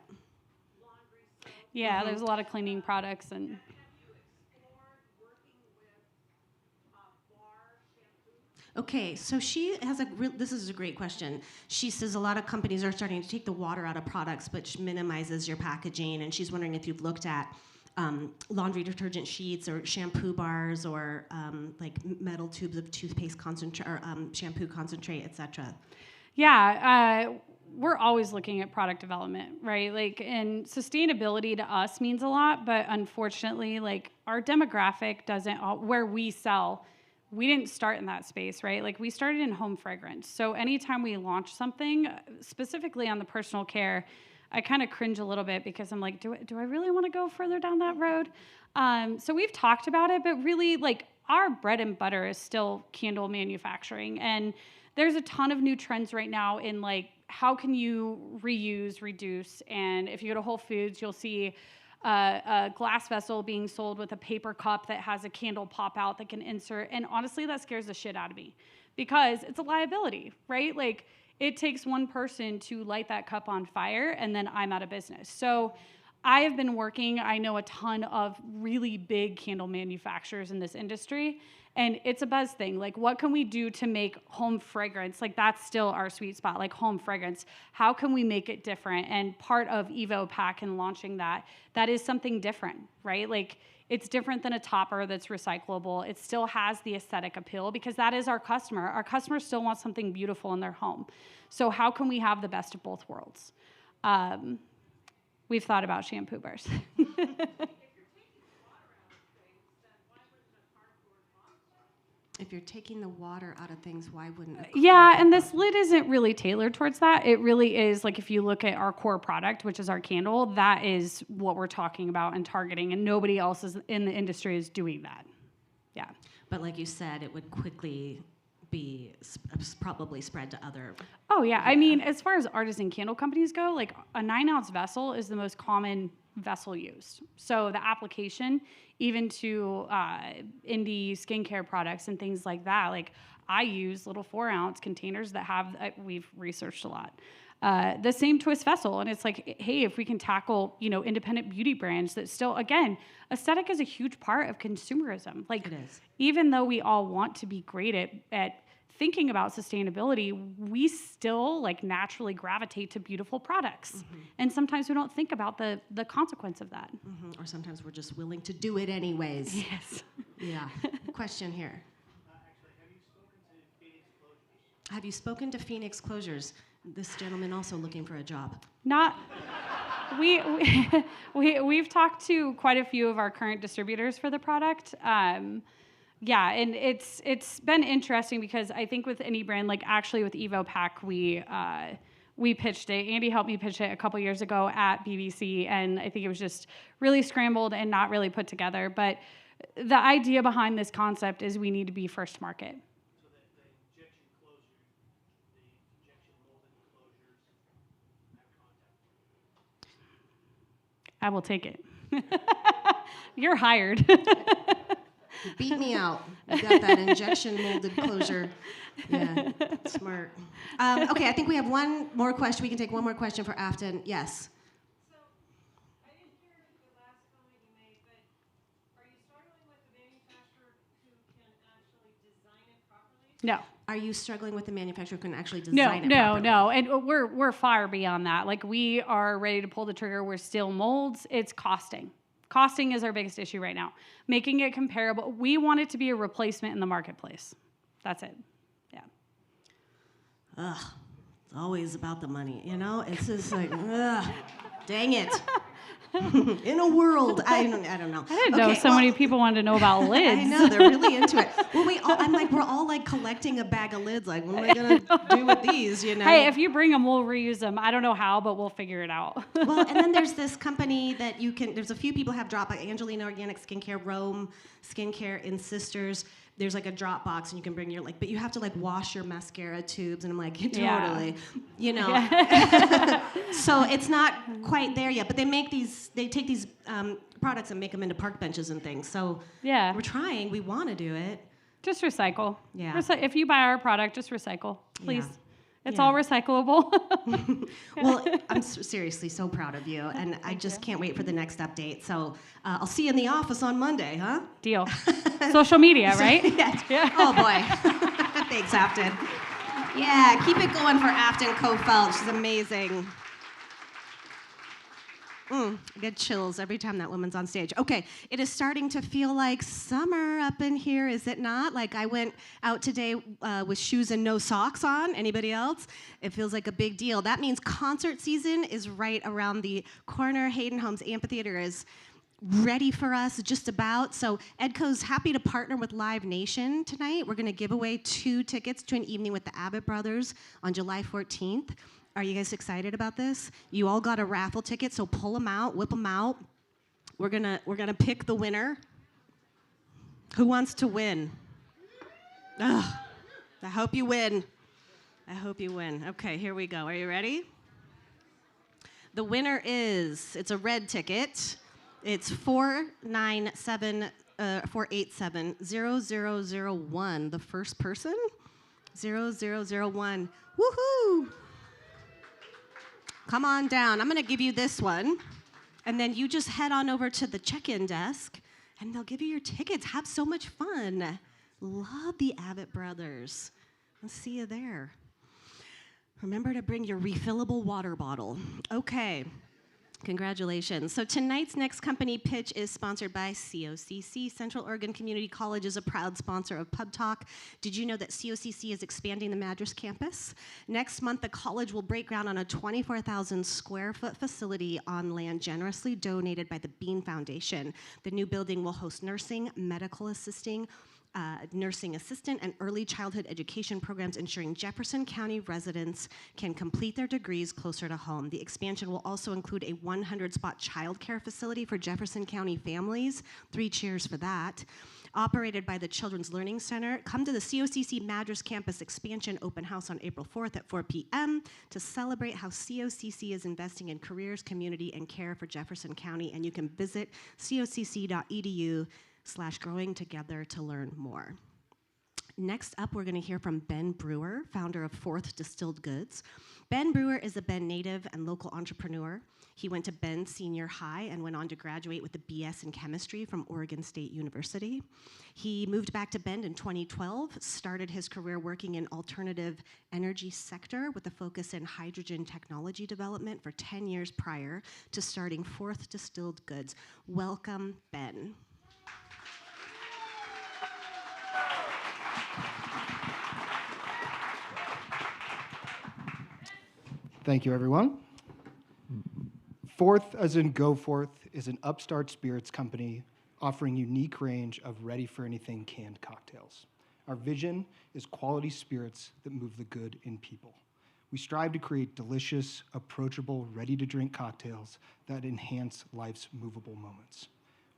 S9: laundry soap.
S8: Yeah, there's a lot of cleaning products and.
S9: Have you explored working with bar shampoo?
S1: Okay, so she has this is a great question. She says a lot of companies are starting to take the water out of products, which minimizes your packaging, and she's wondering if you've looked at laundry detergent sheets or shampoo bars or like metal tubes of toothpaste concentrate or shampoo concentrate, etc.
S8: Yeah, we're always looking at product development, right? Like, and sustainability to us means a lot, but unfortunately, like, our demographic doesn't, where we sell, we didn't start in that space, right? Like, we started in home fragrance. So anytime we launch something, specifically on the personal care, I kind of cringe a little bit because I'm like, do I really want to go further down that road? So we've talked about it, but really, like, our bread and butter is still candle manufacturing. And there's a ton of new trends right now in, like, how can you reuse, reduce? And if you go to Whole Foods, you'll see a glass vessel being sold with a paper cup that has a candle pop out that can insert. And honestly, that scares the shit out of me because it's a liability, right? Like, it takes one person to light that cup on fire, and then I'm out of business. So I have been working, I know a ton of really big candle manufacturers in this industry, and it's a buzz thing. Like, what can we do to make home fragrance? Like, that's still our sweet spot, like home fragrance. How can we make it different? And part of EvoPack and launching that is something different, right? Like, It's different than a topper that's recyclable. It still has the aesthetic appeal because that is our customer. Our customer still wants something beautiful in their home. So how can we have the best of both worlds? We've thought about shampoo bars.
S1: If you're taking the water out of things, why wouldn't it?
S8: Yeah, and this lid isn't really tailored towards that. It really is, like, if you look at our core product, which is our candle, that is what we're talking about and targeting, and nobody else is in the industry is doing that. Yeah.
S1: But like you said, it would quickly be probably spread to other.
S8: Oh, yeah. I mean, as far as artisan candle companies go, like, a 9-ounce vessel is the most common vessel used. So the application, even to indie skincare products and things like that, like, I use little 4-ounce containers that have, we've researched a lot. The same twist vessel, and it's like, hey, if we can tackle, independent beauty brands that still, again, aesthetic is a huge part of consumerism. Like,
S1: It is.
S8: even though we all want to be great at thinking about sustainability, we still, like, naturally gravitate to beautiful products.
S1: Mm-hmm.
S8: And sometimes we don't think about the consequence of that.
S1: Or sometimes we're just willing to do it anyways.
S8: Yes.
S1: Yeah. Question here. Have you spoken to Phoenix Closures? This gentleman also looking for a job.
S8: We've talked to quite a few of our current distributors for the product. Yeah, and it's been interesting because I think with any brand, like actually with EvoPack, we pitched it. Andy helped me pitch it a couple years ago at BBC, and I think it was just really scrambled and not really put together. But the idea behind this concept is we need to be first to market. I will take it. You're hired.
S1: Beat me out. You got that injection molded closure. Yeah, smart. Okay, I think we have one more question. We can take one more question for Affton. Yes.
S9: So, I didn't hear the last comment you made, but are you struggling with the manufacturer who can actually design it properly?
S8: No.
S1: Are you struggling with the manufacturer who can actually design it properly?
S8: No. And we're far beyond that. Like, we are ready to pull the trigger. We're still molds. It's costing. Costing is our biggest issue right now. Making it comparable. We want it to be a replacement in the marketplace. That's it. Yeah.
S1: Ugh, it's always about the money, It's just like, ugh, dang it. In a world, I don't know.
S8: I didn't know so many people wanted to know about lids.
S1: I know, they're really into it. Well, we're all like collecting a bag of lids. Like, what am I gonna do with these?
S8: Hey, if you bring them, we'll reuse them. I don't know how, but we'll figure it out.
S1: Well, and then there's this company that there's a few people have dropped, like Angelina Organic Skincare, Rome Skincare, and Sisters. There's like a drop box, and you can bring your but you have to like wash your mascara tubes, and I'm like, totally,
S8: Yeah.
S1: So it's not quite there yet, but they take these products and make them into park benches and things. So
S8: Yeah.
S1: we're trying, we want to do it.
S8: Just recycle.
S1: Yeah.
S8: If you buy our product, just recycle, please.
S1: Yeah.
S8: It's
S1: Yeah.
S8: all recyclable.
S1: Well, I'm seriously so proud of you, and I just can't wait for the next update. So I'll see you in the office on Monday, huh?
S8: Deal. Social media, right?
S1: Yeah. Oh, boy. Thanks, Affton. Yeah, keep it going for Affton Coffelt. She's amazing. I get chills every time that woman's on stage. Okay, it is starting to feel like summer up in here, is it not? Like, I went out today with shoes and no socks on. Anybody else? It feels like a big deal. That means concert season is right around the corner. Hayden Homes Amphitheater is ready for us, just about. So Edco's happy to partner with Live Nation tonight. We're going to give away 2 tickets to an evening with the Abbott Brothers on July 14th. Are you guys excited about this? You all got a raffle ticket, so pull them out, whip them out. We're gonna pick the winner. Who wants to win? Ugh, I hope you win. I hope you win. Okay, here we go. Are you ready? The winner it's a red ticket. It's 487-0001. The first person? 0001. Woohoo! Come on down. I'm going to give you this one. And then you just head on over to the check-in desk, and they'll give you your tickets. Have so much fun. Love the Abbott Brothers. I'll see you there. Remember to bring your refillable water bottle. Okay. Congratulations. So tonight's next company pitch is sponsored by COCC. Central Oregon Community College is a proud sponsor of PubTalk. Did you know that COCC is expanding the Madras campus? Next month, the college will break ground on a 24,000 square foot facility on land generously donated by the Bean Foundation. The new building will host nursing, medical assisting, nursing assistant, and early childhood education programs, ensuring Jefferson County residents can complete their degrees closer to home. The expansion will also include a 100-spot childcare facility for Jefferson County families. 3 cheers for that. Operated by the Children's Learning Center. Come to the COCC Madras Campus Expansion Open House on April 4th at 4 p.m. to celebrate how COCC is investing in careers, community, and care for Jefferson County. And you can visit cocc.edu/growing together to learn more. Next up, we're going to hear from Ben Brewer, founder of Fourth Distilled Goods. Ben Brewer is a Bend native and local entrepreneur. He went to Bend Senior High and went on to graduate with a BS in chemistry from Oregon State University. He moved back to Bend in 2012, started his career working in alternative energy sector with a focus in hydrogen technology development for 10 years prior to starting Fourth Distilled Goods. Welcome, Ben.
S10: Thank you, everyone. Fourth, as in Go Forth, is an upstart spirits company offering unique range of ready-for-anything canned cocktails. Our vision is quality spirits that move the good in people. We strive to create delicious, approachable, ready-to-drink cocktails that enhance life's movable moments.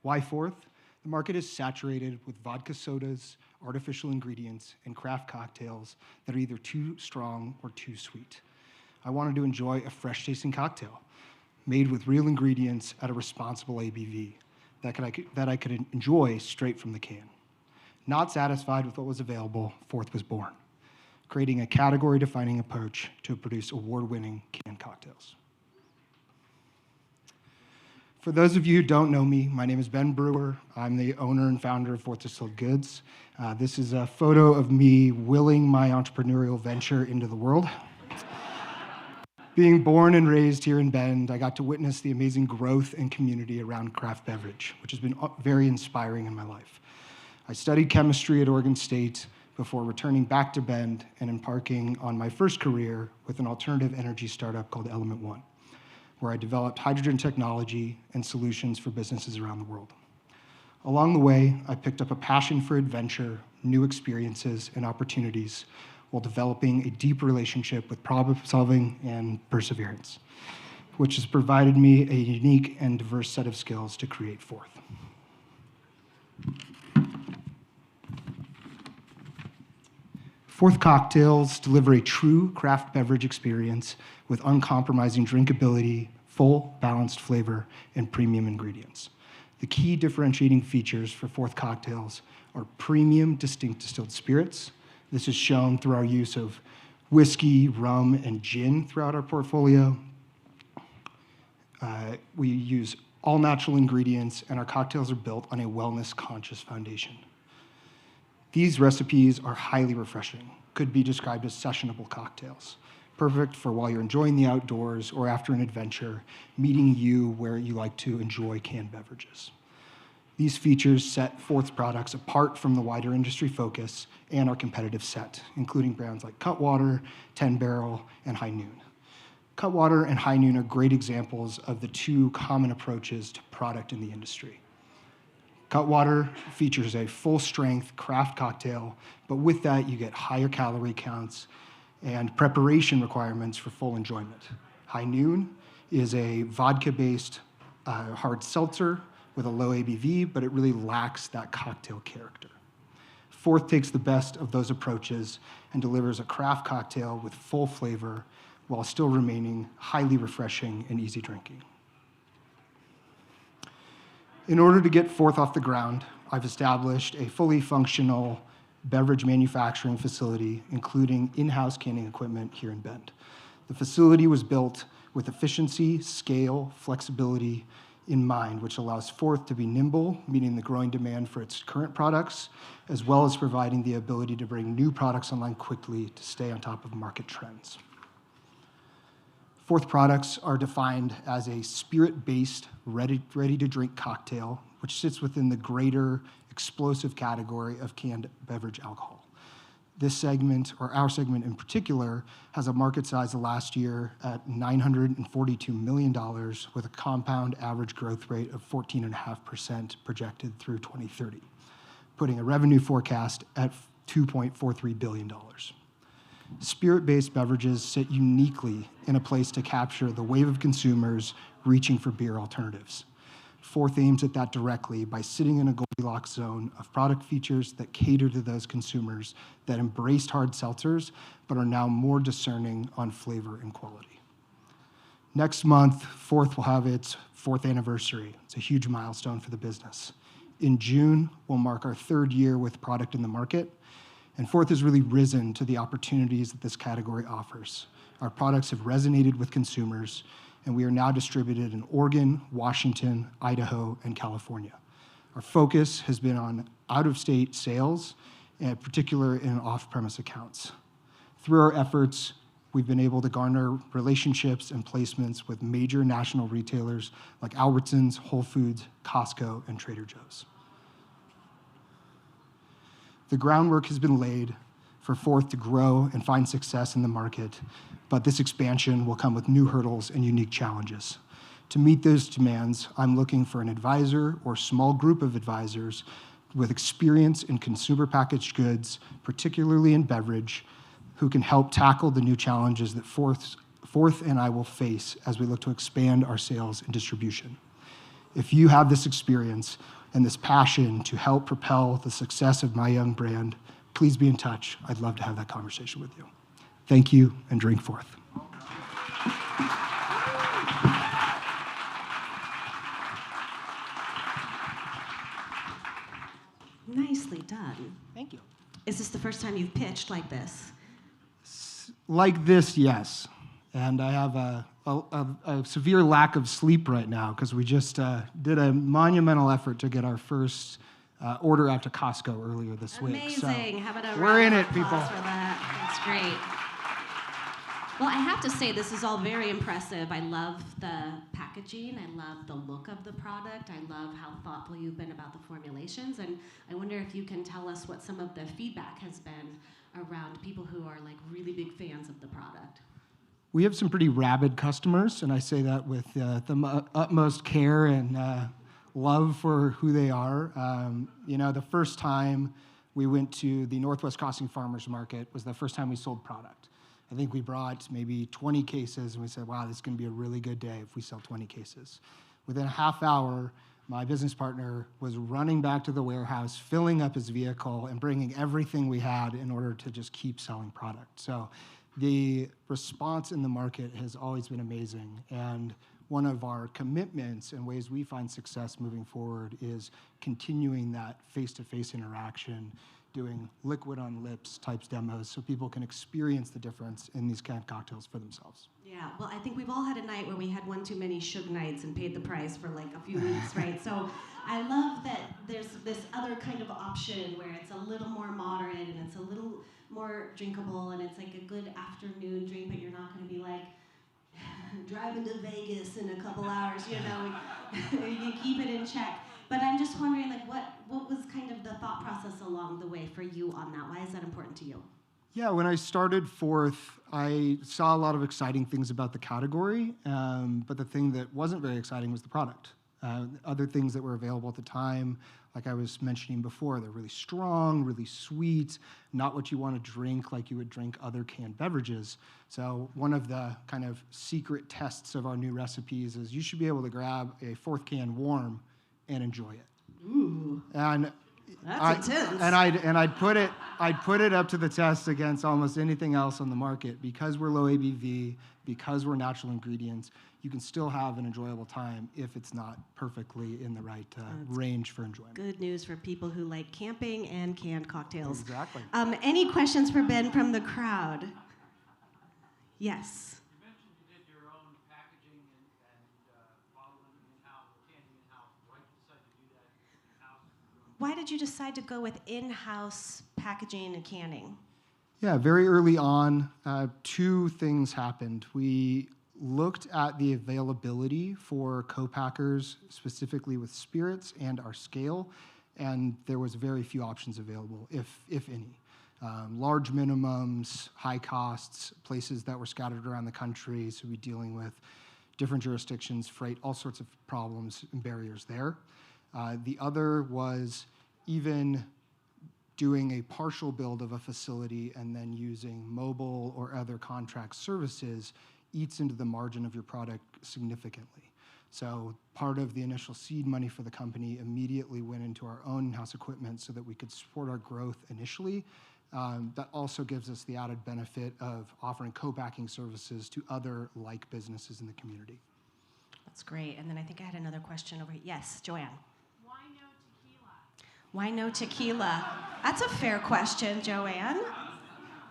S10: Why Fourth? The market is saturated with vodka sodas, artificial ingredients, and craft cocktails that are either too strong or too sweet. I wanted to enjoy a fresh-tasting cocktail made with real ingredients at a responsible ABV that I could enjoy straight from the can. Not satisfied with what was available, Fourth was born, creating a category-defining approach to produce award-winning canned cocktails. For those of you who don't know me, my name is Ben Brewer. I'm the owner and founder of Fourth Distilled Goods. This is a photo of me willing my entrepreneurial venture into the world. Being born and raised here in Bend, I got to witness the amazing growth and community around craft beverage, which has been very inspiring in my life. I studied chemistry at Oregon State before returning back to Bend and embarking on my first career with an alternative energy startup called Element One, where I developed hydrogen technology and solutions for businesses around the world. Along the way, I picked up a passion for adventure, new experiences, and opportunities while developing a deep relationship with problem-solving and perseverance, which has provided me a unique and diverse set of skills to create Fourth. Fourth cocktails deliver a true craft beverage experience with uncompromising drinkability, full, balanced flavor, and premium ingredients. The key differentiating features for Fourth cocktails are premium distinct distilled spirits. This is shown through our use of whiskey, rum, and gin throughout our portfolio. We use all natural ingredients, and our cocktails are built on a wellness-conscious foundation. These recipes are highly refreshing, could be described as sessionable cocktails, perfect for while you're enjoying the outdoors or after an adventure, meeting you where you like to enjoy canned beverages. These features set Fourth's products apart from the wider industry focus and our competitive set, including brands like Cutwater, 10 Barrel, and High Noon. Cutwater and High Noon are great examples of the two common approaches to product in the industry. Cutwater features a full-strength craft cocktail, but with that you get higher calorie counts and preparation requirements for full enjoyment. High Noon is a vodka-based hard seltzer with a low ABV, but it really lacks that cocktail character. Fourth takes the best of those approaches and delivers a craft cocktail with full flavor while still remaining highly refreshing and easy drinking. In order to get Fourth off the ground, I've established a fully functional beverage manufacturing facility, including in-house canning equipment here in Bend. The facility was built with efficiency, scale, flexibility in mind, which allows Fourth to be nimble, meeting the growing demand for its current products, as well as providing the ability to bring new products online quickly to stay on top of market trends. Fourth products are defined as a spirit-based, ready-to-drink cocktail, which sits within the greater explosive category of canned beverage alcohol. This segment, or our segment in particular, has a market size of last year at $942 million with a compound average growth rate of 14.5% projected through 2030, putting a revenue forecast at $2.43 billion. Spirit-based beverages sit uniquely in a place to capture the wave of consumers reaching for beer alternatives. Fourth aims at that directly by sitting in a Goldilocks zone of product features that cater to those consumers that embraced hard seltzers but are now more discerning on flavor and quality. Next month, Fourth will have its 4th anniversary. It's a huge milestone for the business. In June, we'll mark our 3rd year with product in the market, and Fourth has really risen to the opportunities that this category offers. Our products have resonated with consumers, and we are now distributed in Oregon, Washington, Idaho, and California. Our focus has been on out-of-state sales, in particular in off-premise accounts. Through our efforts, we've been able to garner relationships and placements with major national retailers like Albertsons, Whole Foods, Costco, and Trader Joe's. The groundwork has been laid for Fourth to grow and find success in the market, but this expansion will come with new hurdles and unique challenges. To meet those demands, I'm looking for an advisor or small group of advisors with experience in consumer packaged goods, particularly in beverage, who can help tackle the new challenges that Fourth and I will face as we look to expand our sales and distribution. If you have this experience and this passion to help propel the success of my young brand, please be in touch. I'd love to have that conversation with you. Thank you, and drink Fourth.
S1: Nicely done.
S10: Thank you.
S1: Is this the first time you've pitched like this?
S10: Like this, yes. And I have a severe lack of sleep right now because we just did a monumental effort to get our first order out to Costco earlier this week.
S1: Amazing.
S10: So
S1: How about a
S10: we're
S1: round
S10: in
S1: of
S10: it, people.
S1: applause for that? That's great. Well, I have to say, this is all very impressive. I love the packaging. I love the look of the product. I love how thoughtful you've been about the formulations. And I wonder if you can tell us what some of the feedback has been around people who are like really big fans of the product.
S10: We have some pretty rabid customers, and I say that with the utmost care and love for who they are. The first time we went to the Northwest Crossing Farmers Market was the first time we sold product. I think we brought maybe 20 cases, and we said, wow, this is going to be a really good day if we sell 20 cases. Within a half hour, my business partner was running back to the warehouse, filling up his vehicle, and bringing everything we had in order to just keep selling product. So the response in the market has always been amazing, and one of our commitments and ways we find success moving forward is continuing that face-to-face interaction, doing liquid on lips types demos so people can experience the difference in these canned cocktails for themselves.
S1: Yeah, well, I think we've all had a night where we had one too many Suge nights and paid the price for like a few weeks, right? So I love that there's this other kind of option where it's a little more moderate and it's a little more drinkable and it's like a good afternoon drink, but you're not going to be like driving to Vegas in a couple hours, you keep it in check. But I'm just wondering, like, what was kind of the thought process along the way for you on that? Why is that important to you?
S10: Yeah, when I started Fourth, I saw a lot of exciting things about the category, but the thing that wasn't very exciting was the product. Other things that were available at the time, like I was mentioning before, they're really strong, really sweet, not what you want to drink like you would drink other canned beverages. So one of the kind of secret tests of our new recipes is you should be able to grab a Fourth can warm and enjoy it.
S1: Ooh.
S10: And
S1: that's intense.
S10: I'd put it up to the test against almost anything else on the market. Because we're low ABV, because we're natural ingredients, you can still have an enjoyable time if it's not perfectly in the right range for enjoyment.
S1: Good news for people who like camping and canned cocktails.
S10: Exactly.
S1: Any questions for Ben from the crowd? Yes.
S5: You mentioned you did your own packaging and bottling in-house, canning in-house. Why did you decide to do that in-house?
S1: Why did you decide to go with in-house packaging and canning?
S10: Yeah, very early on, two things happened. We looked at the availability for co-packers, specifically with spirits and our scale, and there was very few options available, if any. Large minimums, high costs, places that were scattered around the country, so we're dealing with different jurisdictions, freight, all sorts of problems and barriers there. The other was even doing a partial build of a facility and then using mobile or other contract services eats into the margin of your product significantly. So part of the initial seed money for the company immediately went into our own in-house equipment so that we could support our growth initially. That also gives us the added benefit of offering co-packing services to other like businesses in the community.
S1: That's great. And then I think I had another question over here. Yes, Joanne.
S9: Why no tequila?
S1: Why no tequila? That's a fair question, Joanne.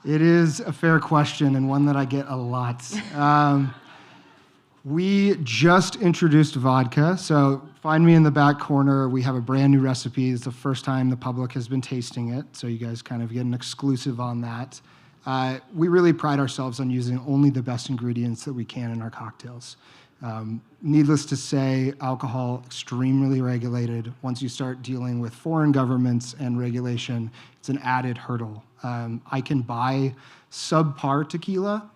S10: It is a fair question and one that I get a lot. We just introduced vodka, so find me in the back corner. We have a brand new recipe. It's the first time the public has been tasting it, so you guys kind of get an exclusive on that. We really pride ourselves on using only the best ingredients that we can in our cocktails. Needless to say, alcohol extremely regulated. Once you start dealing with foreign governments and regulation, it's an added hurdle. I can buy subpar tequila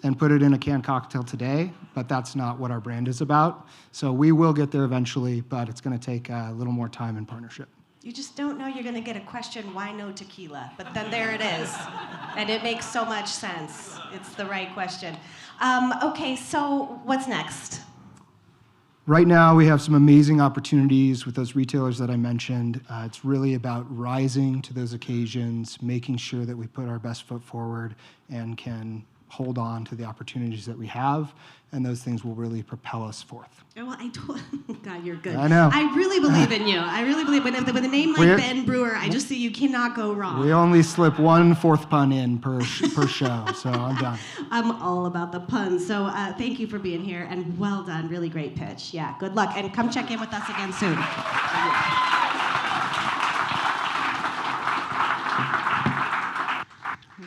S10: and put it in a canned cocktail today, but that's not what our brand is about. So we will get there eventually, but it's going to take a little more time and partnership.
S1: You just don't know you're going to get a question, why no tequila? But then there it is. And it makes so much sense. It's the right question. Okay, so what's next?
S10: Right now, we have some amazing opportunities with those retailers that I mentioned. It's really about rising to those occasions, making sure that we put our best foot forward and can hold on to the opportunities that we have, and those things will really propel us forth.
S1: Oh, well, God, you're good.
S10: I know.
S1: I really believe in you. I really believe with a name like Ben Brewer, I just see you cannot go wrong.
S10: We only slip one fourth pun in per show, so I'm done.
S1: I'm all about the puns. So thank you for being here, and well done. Really great pitch. Yeah, good luck, and come check in with us again soon.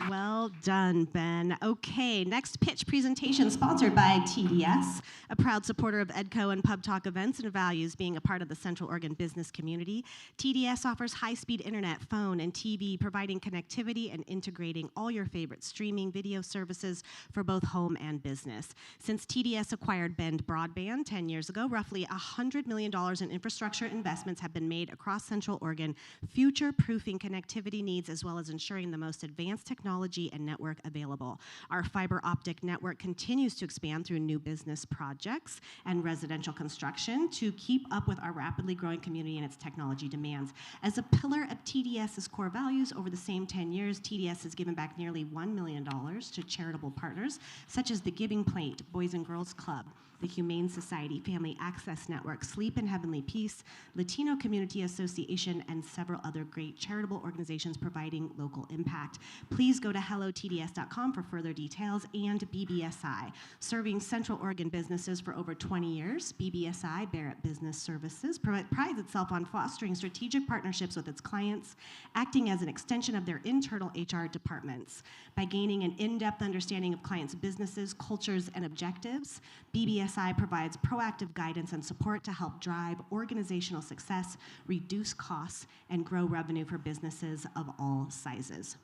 S1: Well done, Ben. Okay, next pitch presentation sponsored by TDS, a proud supporter of EDCO and PubTalk events and values being a part of the Central Oregon business community. TDS offers high-speed internet, phone, and TV, providing connectivity and integrating all your favorite streaming video services for both home and business. Since TDS acquired Bend Broadband 10 years ago, roughly $100 million in infrastructure investments have been made across Central Oregon, future-proofing connectivity needs as well as ensuring the most advanced technology and network available. Our fiber optic network continues to expand through new business projects and residential construction to keep up with our rapidly growing community and its technology demands. As a pillar of TDS's core values, over the same 10 years, TDS has given back nearly $1 million to charitable partners such as the Giving Plate, Boys and Girls Club, the Humane Society, Family Access Network, Sleep in Heavenly Peace, Latino Community Association, and several other great charitable organizations providing local impact. Please go to hellotds.com for further details, and BBSI, serving Central Oregon businesses for over 20 years. BBSI, Barrett Business Services, prides itself on fostering strategic partnerships with its clients, acting as an extension of their internal HR departments. By gaining an in-depth understanding of clients' businesses, cultures, and objectives, BBSI provides proactive guidance and support to help drive organizational success, reduce costs, and grow revenue for businesses of all sizes.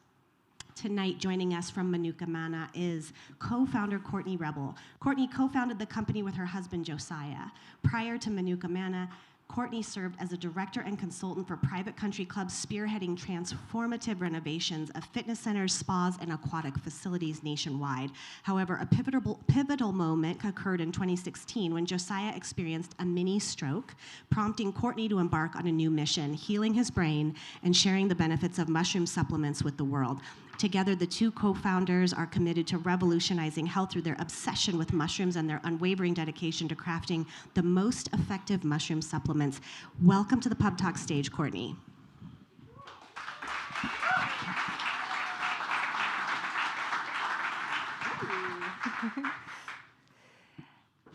S1: Tonight, joining us from Manuka Mana is co-founder Courtney Rebel. Courtney co-founded the company with her husband Josiah. Prior to Manuka Mana, Courtney served as a director and consultant for private country clubs, spearheading transformative renovations of fitness centers, spas, and aquatic facilities nationwide. However, a pivotal moment occurred in 2016 when Josiah experienced a mini stroke, prompting Courtney to embark on a new mission, healing his brain and sharing the benefits of mushroom supplements with the world. Together, the two co-founders are committed to revolutionizing health through their obsession with mushrooms and their unwavering dedication to crafting the most effective mushroom supplements. Welcome to the PubTalk stage, Courtney.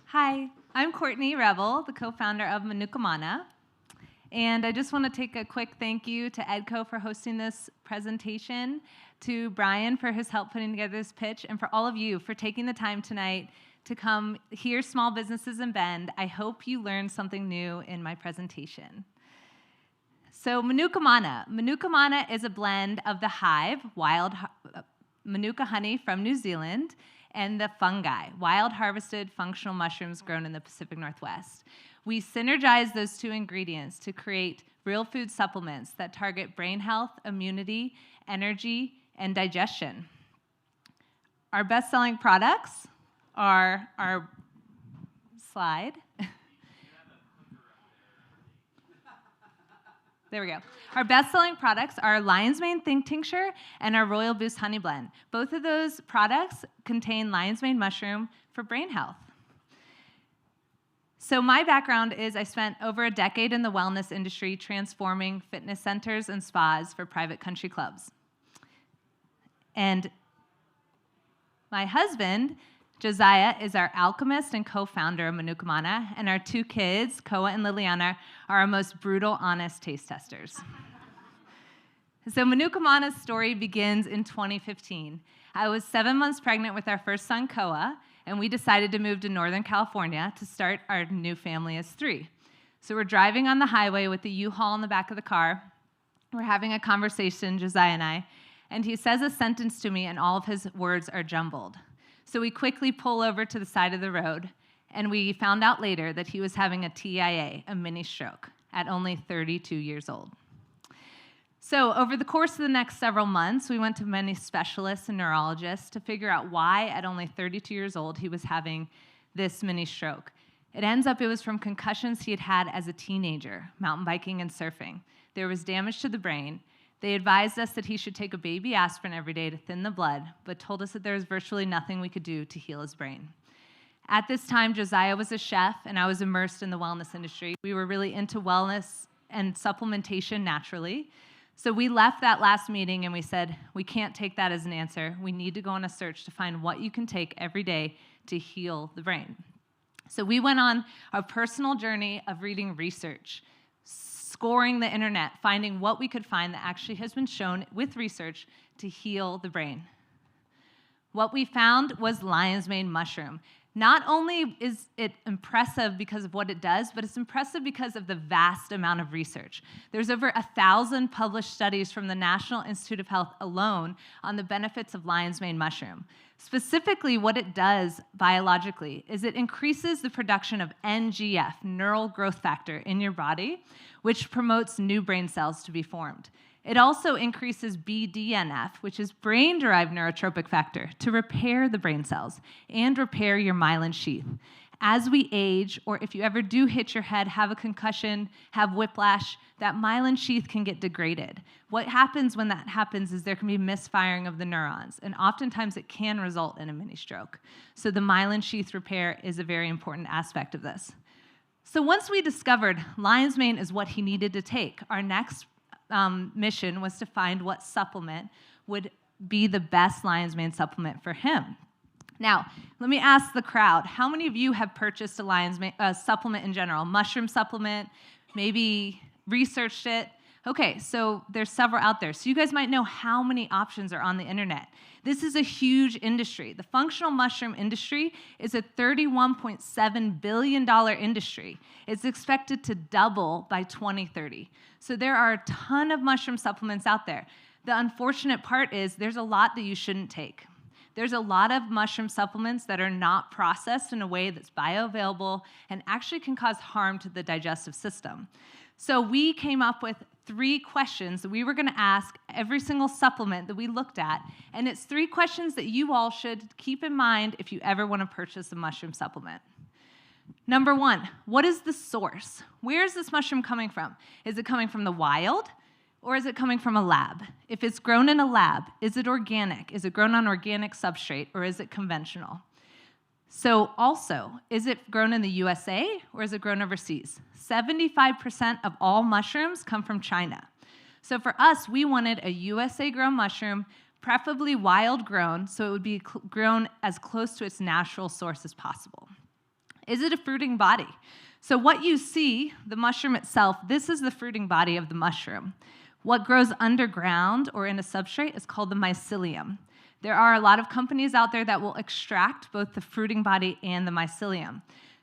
S11: Hi, I'm Courtney Rebel, the co-founder of Manuka Mana. And I just want to take a quick thank you to EDCO for hosting this presentation, to Brian for his help putting together this pitch, and for all of you for taking the time tonight to come hear small businesses in Bend. I hope you learned something new in my presentation. So Manuka Mana. Manuka Mana is a blend of the hive, wild Manuka honey from New Zealand, and the fungi, wild harvested functional mushrooms grown in the Pacific Northwest. We synergize those two ingredients to create real food supplements that target brain health, immunity, energy, and digestion. Our best-selling products are our slide. There we go. Our best-selling products are Lion's Mane Think Tincture and our Royal Boost Honey Blend. Both of those products contain lion's mane mushroom for brain health. So my background is I spent over a decade in the wellness industry transforming fitness centers and spas for private country clubs. And my husband, Josiah, is our alchemist and co-founder of Manuka Mana, and our two kids, Koa and Liliana, are our most brutal, honest taste testers. So Manuka Mana's story begins in 2015. I was 7 months pregnant with our first son, Koa, and we decided to move to Northern California to start our new family as 3. So we're driving on the highway with the U-Haul in the back of the car. We're having a conversation, Josiah and I, and he says a sentence to me, and all of his words are jumbled. So we quickly pull over to the side of the road, and we found out later that he was having a TIA, a mini stroke, at only 32 years old. So over the course of the next several months, we went to many specialists and neurologists to figure out why, at only 32 years old, he was having this mini stroke. It ends up it was from concussions he had had as a teenager, mountain biking and surfing. There was damage to the brain. They advised us that he should take a baby aspirin every day to thin the blood, but told us that there was virtually nothing we could do to heal his brain. At this time, Josiah was a chef, and I was immersed in the wellness industry. We were really into wellness and supplementation naturally. So we left that last meeting, and we said, we can't take that as an answer. We need to go on a search to find what you can take every day to heal the brain. So we went on a personal journey of reading research, scoring the internet, finding what we could find that actually has been shown with research to heal the brain. What we found was lion's mane mushroom. Not only is it impressive because of what it does, but it's impressive because of the vast amount of research. There's over 1,000 published studies from the National Institute of Health alone on the benefits of lion's mane mushroom. Specifically, what it does biologically is it increases the production of NGF, neural growth factor, in your body, which promotes new brain cells to be formed. It also increases BDNF, which is brain-derived neurotropic factor, to repair the brain cells and repair your myelin sheath. As we age, or if you ever do hit your head, have a concussion, have whiplash, that myelin sheath can get degraded. What happens when that happens is there can be misfiring of the neurons, and oftentimes it can result in a mini stroke. So the myelin sheath repair is a very important aspect of this. So once we discovered lion's mane is what he needed to take, our next mission was to find what supplement would be the best lion's mane supplement for him. Now, let me ask the crowd, how many of you have purchased a lion's mane supplement in general? Mushroom supplement, maybe researched it? Okay, so there's several out there. So you guys might know how many options are on the internet. This is a huge industry. The functional mushroom industry is a $31.7 billion industry. It's expected to double by 2030. So there are a ton of mushroom supplements out there. The unfortunate part is there's a lot that you shouldn't take. There's a lot of mushroom supplements that are not processed in a way that's bioavailable and actually can cause harm to the digestive system. So we came up with 3 questions that we were going to ask every single supplement that we looked at, and it's 3 questions that you all should keep in mind if you ever want to purchase a mushroom supplement. Number 1, what is the source? Where is this mushroom coming from? Is it coming from the wild, or is it coming from a lab? If it's grown in a lab, is it organic? Is it grown on organic substrate, or is it conventional? So also, is it grown in the USA, or is it grown overseas? 75% of all mushrooms come from China. So for us, we wanted a USA-grown mushroom, preferably wild-grown, so it would be grown as close to its natural source as possible. Is it a fruiting body? So what you see, the mushroom itself, this is the fruiting body of the mushroom. What grows underground or in a substrate is called the mycelium. There are a lot of companies out there that will extract both the fruiting body and the mycelium.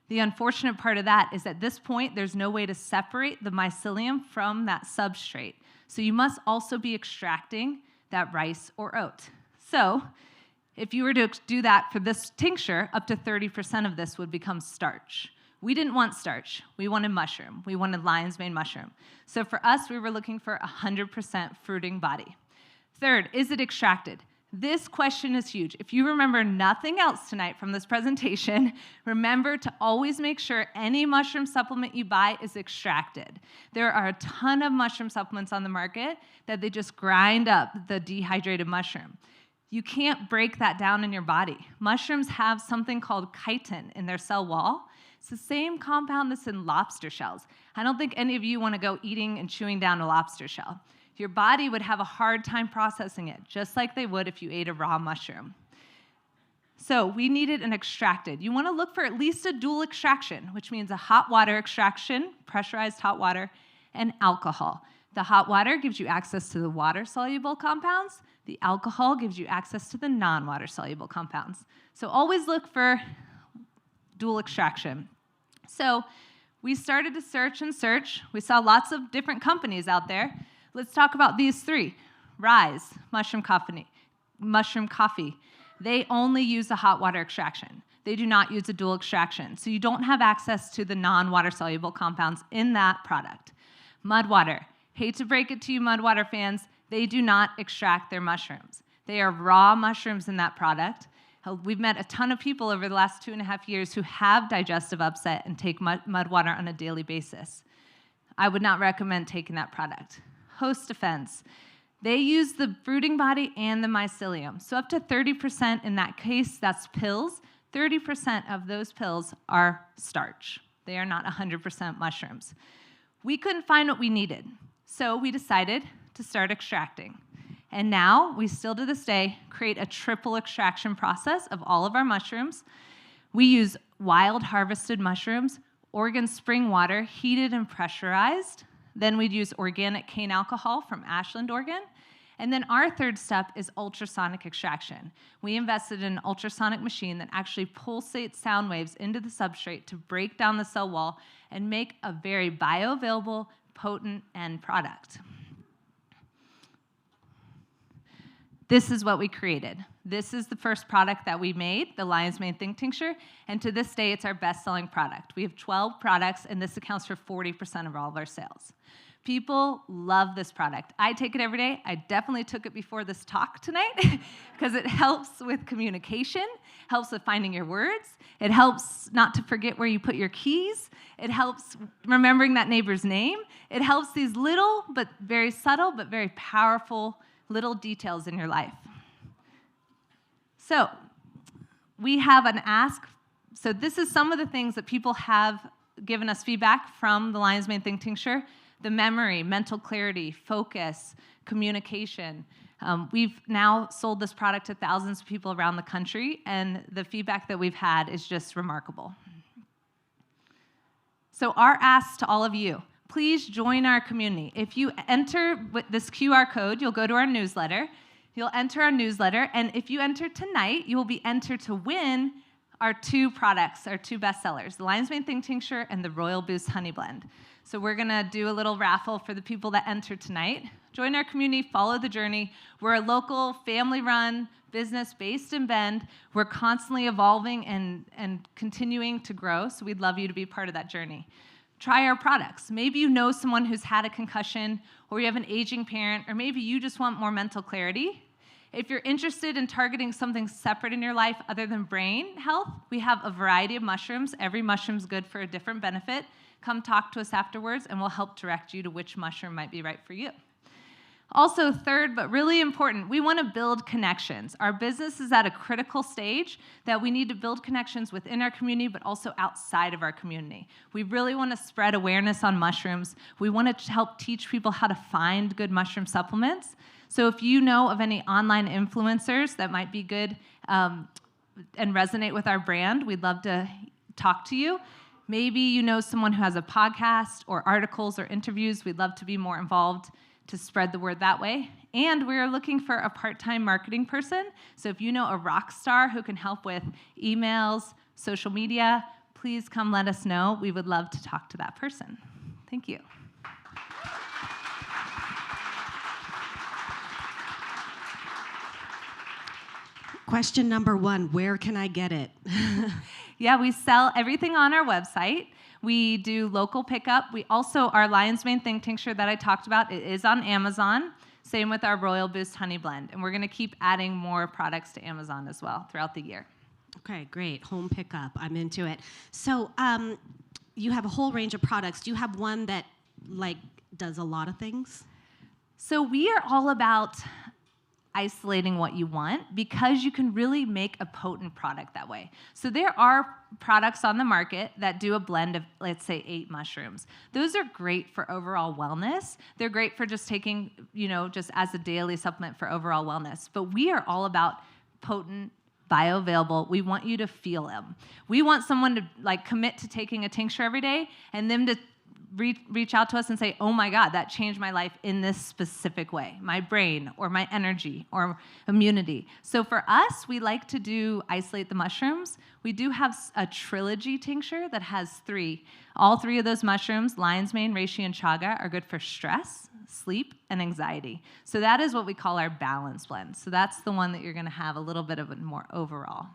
S11: The unfortunate part of that is at this point, there's no way to separate the mycelium from that substrate. So you must also be extracting that rice or oat. So if you were to do that for this tincture, up to 30% of this would become starch. We didn't want starch. We wanted mushroom. We wanted lion's mane mushroom. So for us, we were looking for 100% fruiting body. Third, is it extracted? This question is huge. If you remember nothing else tonight from this presentation, remember to always make sure any mushroom supplement you buy is extracted. There are a ton of mushroom supplements on the market that they just grind up the dehydrated mushroom. You can't break that down in your body. Mushrooms have something called chitin in their cell wall. It's the same compound that's in lobster shells. I don't think any of you want to go eating and chewing down a lobster shell. Your body would have a hard time processing it, just like they would if you ate a raw mushroom. So we needed an extracted. You want to look for at least a dual extraction, which means a hot water extraction, pressurized hot water, and alcohol. The hot water gives you access to the water-soluble compounds. The alcohol gives you access to the non-water-soluble compounds. So always look for dual extraction. So we started to search and search. We saw lots of different companies out there. Let's talk about these three. Rise, mushroom coffee. They only use a hot water extraction. They do not use a dual extraction. So you don't have access to the non-water soluble compounds in that product. Mudwater. Hate to break it to you, Mudwater fans, they do not extract their mushrooms. They are raw mushrooms in that product. We've met a ton of people over the last 2.5 years who have digestive upset and take Mudwater on a daily basis. I would not recommend taking that product. Host Defense. They use the fruiting body and the mycelium. So up to 30% in that case, that's pills. 30% of those pills are starch. They are not 100% mushrooms. We couldn't find what we needed, so we decided to start extracting. And now, we still to this day create a triple extraction process of all of our mushrooms. We use wild harvested mushrooms, Oregon spring water, heated and pressurized. Then we'd use organic cane alcohol from Ashland, Oregon. And then our third step is ultrasonic extraction. We invested in an ultrasonic machine that actually pulsates sound waves into the substrate to break down the cell wall and make a very bioavailable, potent end product. This is what we created. This is the first product that we made, the Lion's Mane Think Tincture, and to this day, it's our best-selling product. We have 12 products, and this accounts for 40% of all of our sales. People love this product. I take it every day. I definitely took it before this talk tonight because it helps with communication, helps with finding your words. It helps not to forget where you put your keys. It helps remembering that neighbor's name. It helps these little but very subtle but very powerful little details in your life. So we have an ask. So this is some of the things that people have given us feedback from the Lion's Mane Think Tincture. The memory, mental clarity, focus, communication. We've now sold this product to thousands of people around the country, and the feedback that we've had is just remarkable. So our ask to all of you, please join our community. If you enter with this QR code, you'll go to our newsletter. You'll enter our newsletter, and if you enter tonight, you will be entered to win our two products, our two bestsellers, the Lion's Mane Think Tincture and the Royal Boost Honey Blend. So we're gonna do a little raffle for the people that enter tonight. Join our community, follow the journey. We're a local, family-run business based in Bend. We're constantly evolving and continuing to grow, so we'd love you to be part of that journey. Try our products. Maybe you know someone who's had a concussion, or you have an aging parent, or maybe you just want more mental clarity. If you're interested in targeting something separate in your life other than brain health, we have a variety of mushrooms. Every mushroom's good for a different benefit. Come talk to us afterwards, and we'll help direct you to which mushroom might be right for you. Also, third, but really important, we want to build connections. Our business is at a critical stage that we need to build connections within our community, but also outside of our community. We really want to spread awareness on mushrooms. We want to help teach people how to find good mushroom supplements. So if you know of any online influencers that might be good and resonate with our brand, we'd love to talk to you. Maybe you know someone who has a podcast or articles or interviews. We'd love to be more involved to spread the word that way. And we're looking for a part-time marketing person. So if you know a rock star who can help with emails, social media, please come let us know. We would love to talk to that person. Thank you.
S1: Question number 1, where can I get it?
S11: Yeah, we sell everything on our website. We do local pickup. We also, our Lion's Mane Think Tincture that I talked about, it is on Amazon. Same with our Royal Boost Honey Blend. And we're going to keep adding more products to Amazon as well throughout the year.
S1: Okay, great. Home pickup. I'm into it. So you have a whole range of products. Do you have one that does a lot of things?
S11: So we are all about isolating what you want because you can really make a potent product that way. So there are products on the market that do a blend of, let's say, 8 mushrooms. Those are great for overall wellness. They're great for just taking, just as a daily supplement for overall wellness. But we are all about potent, bioavailable. We want you to feel them. We want someone to commit to taking a tincture every day and them to reach out to us and say, oh my God, that changed my life in this specific way, my brain or my energy or immunity. So for us, we like to isolate the mushrooms. We do have a trilogy tincture that has 3. All 3 of those mushrooms, lion's mane, reishi, and chaga, are good for stress, sleep, and anxiety. So that is what we call our balance blend. So that's the one that you're gonna have a little bit of a more overall.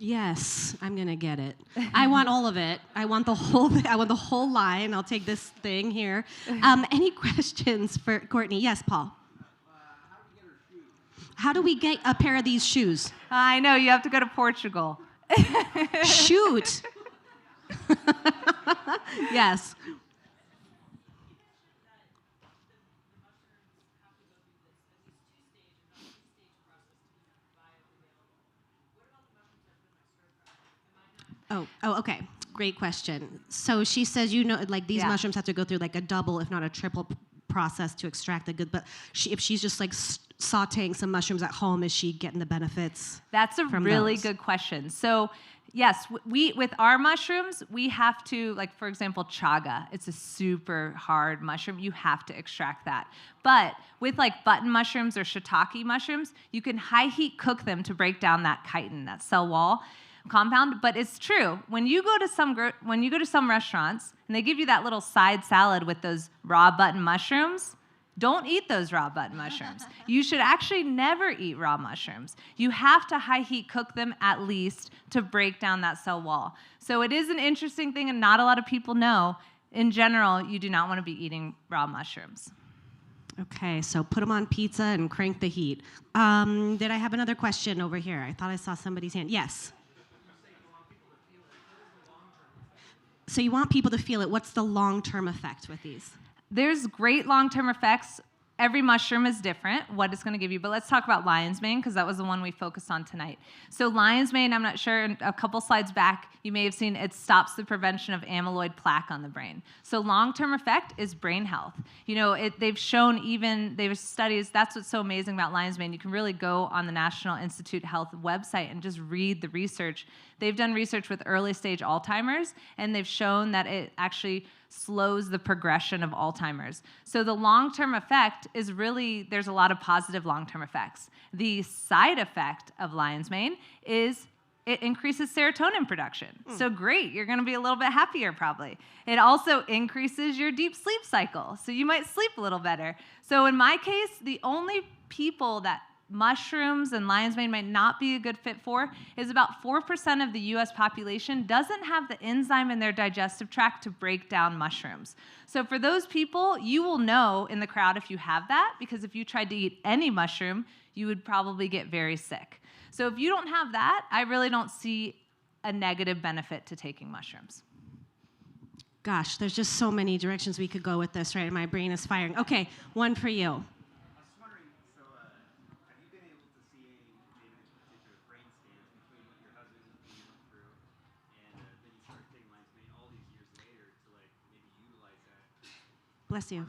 S1: Yes, I'm gonna get it. I want all of it. I want the whole line. I'll take this thing here. Any questions for Courtney? Yes, Paul. How do we get a pair of these shoes?
S11: I know, you have to go to Portugal.
S1: Shoot. Yes. Oh, okay. Great question. So she says, these mushrooms have to go through a double, if not a triple process to extract the good. But if she's just sauteing some mushrooms at home, is she getting the benefits?
S11: That's a really good question. So yes, with our mushrooms, we have to, for example, chaga. It's a super hard mushroom. You have to extract that. But with button mushrooms or shiitake mushrooms, you can high heat cook them to break down that chitin, that cell wall compound. But it's true, when you go to some restaurants and they give you that little side salad with those raw button mushrooms, don't eat those raw button mushrooms. You should actually never eat raw mushrooms. You have to high heat cook them at least to break down that cell wall. So it is an interesting thing, and not a lot of people know. In general, you do not want to be eating raw mushrooms.
S1: Okay, so put them on pizza and crank the heat. Did I have another question over here? I thought I saw somebody's hand. Yes. So you want people to feel it. What's the long-term effect with these?
S11: There's great long-term effects. Every mushroom is different, what it's going to give you. But let's talk about lion's mane, because that was the one we focused on tonight. So lion's mane, I'm not sure, a couple slides back, you may have seen it stops the prevention of amyloid plaque on the brain. So long-term effect is brain health. They've shown there were studies, that's what's so amazing about lion's mane. You can really go on the National Institute Health website and just read the research. They've done research with early stage Alzheimer's, and they've shown that it actually slows the progression of Alzheimer's. So the long-term effect is really, there's a lot of positive long-term effects. The side effect of lion's mane is it increases serotonin production. So great, you're gonna be a little bit happier probably. It also increases your deep sleep cycle, so you might sleep a little better. So in my case, the only people that mushrooms and lion's mane might not be a good fit for is about 4% of the US population doesn't have the enzyme in their digestive tract to break down mushrooms. So for those people, you will know in the crowd if you have that, because if you tried to eat any mushroom, you would probably get very sick. So if you don't have that, I really don't see a negative benefit to taking mushrooms.
S1: Gosh, there's just so many directions we could go with this, right? My brain is firing. Okay, one for you. Bless you.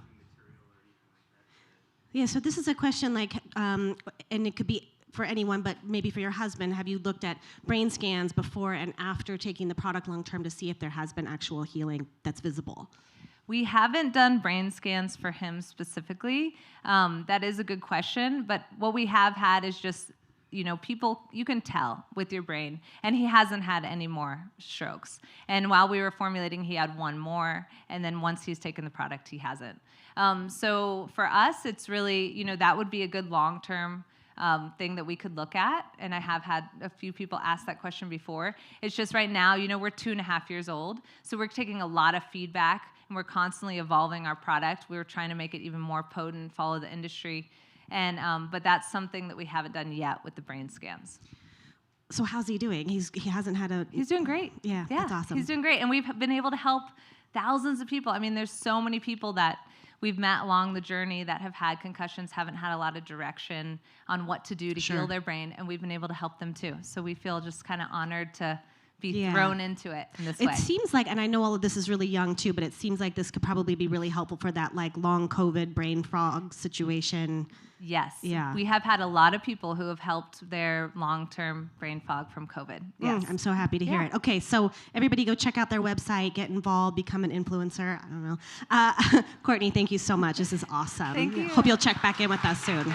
S1: Yeah, so this is a question and it could be for anyone, but maybe for your husband. Have you looked at brain scans before and after taking the product long term to see if there has been actual healing that's visible?
S11: We haven't done brain scans for him specifically. That is a good question, but what we have had is just, people, you can tell with your brain, and he hasn't had any more strokes. And while we were formulating, he had one more, and then once he's taken the product, he hasn't. So for us, it's really, that would be a good long-term thing that we could look at, and I have had a few people ask that question before. It's just right now, we're 2.5 years old, so we're taking a lot of feedback, and we're constantly evolving our product. We're trying to make it even more potent, follow the industry, and but that's something that we haven't done yet with the brain scans.
S1: So how's he doing? He hasn't had a...
S11: He's doing great.
S1: Yeah, that's awesome.
S11: He's doing great, and we've been able to help thousands of people. I mean, there's so many people that we've met along the journey that have had concussions, haven't had a lot of direction on what to do to heal their brain, and we've been able to help them too. So we feel just kind of honored to be thrown into it in this way.
S1: It seems like, and I know all of this is really young too, but it seems like this could probably be really helpful for that like long COVID brain fog situation.
S11: Yes.
S1: Yeah.
S11: We have had a lot of people who have helped their long-term brain fog from COVID. Yes.
S1: I'm so happy to hear it. Okay, so everybody go check out their website, get involved, become an influencer. I don't know. Courtney, thank you so much. This is awesome.
S11: Thank you.
S1: Hope you'll check back in with us soon.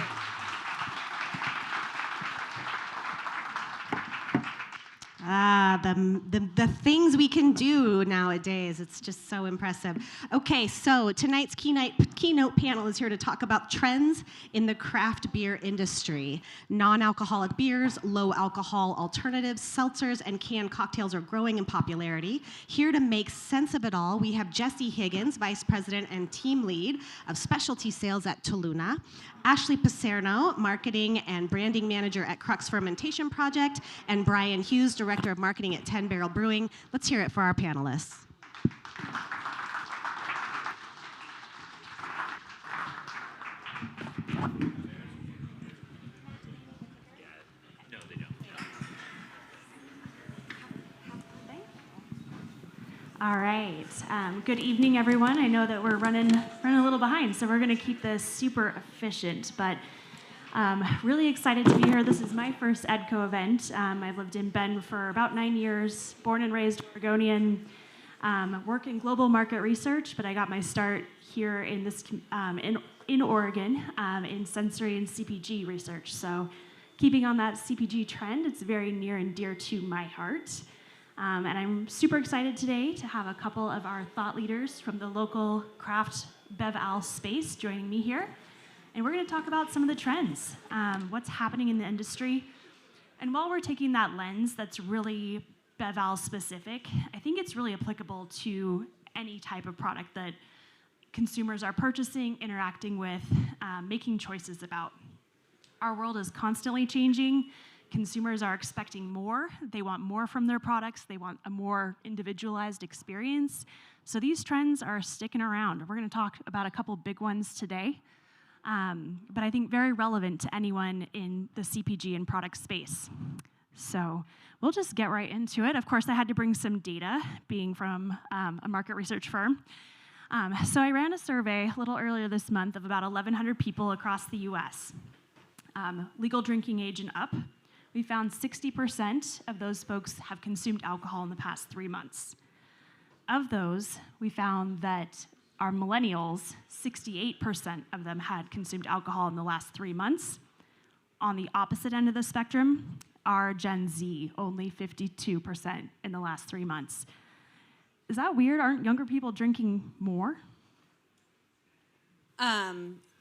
S1: The things we can do nowadays, it's just so impressive. Okay, so tonight's keynote panel is here to talk about trends in the craft beer industry. Non-alcoholic beers, low-alcohol alternatives, seltzers, and canned cocktails are growing in popularity. Here to make sense of it all, we have Jessie Higgins, Vice President and Team Lead of Specialty Sales at Toluna, Ashley Picerno, Marketing and Branding Manager at Crux Fermentation Project, and Brian Hughes, Director of Marketing at 10 Barrel Brewing. Let's hear it for our panelists.
S12: All right. Good evening, everyone. I know that we're running a little behind, so we're going to keep this super efficient. But really excited to be here. This is my first EDCO event. I've lived in Bend for about 9 years. Born and raised Oregonian. Work in global market research, but I got my start here in this in Oregon in sensory and CPG research. So, keeping on that CPG trend, it's very near and dear to my heart. And I'm super excited today to have a couple of our thought leaders from the local craft BevAl space joining me here. And we're going to talk about some of the trends, what's happening in the industry. And while we're taking that lens that's really BevAl specific, I think it's really applicable to any type of product that consumers are purchasing, interacting with, making choices about. Our world is constantly changing. Consumers are expecting more. They want more from their products. They want a more individualized experience. So these trends are sticking around. We're going to talk about a couple big ones today, but I think very relevant to anyone in the CPG and product space. So we'll just get right into it. Of course, I had to bring some data, being from a market research firm. So I ran a survey a little earlier this month of about 1,100 people across the U.S., legal drinking age and up. We found 60% of those folks have consumed alcohol in the past 3 months. Of those, we found that our millennials, 68% of them had consumed alcohol in the last 3 months. On the opposite end of the spectrum, our Gen Z, only 52% in the last 3 months. Is that weird? Aren't younger people drinking more?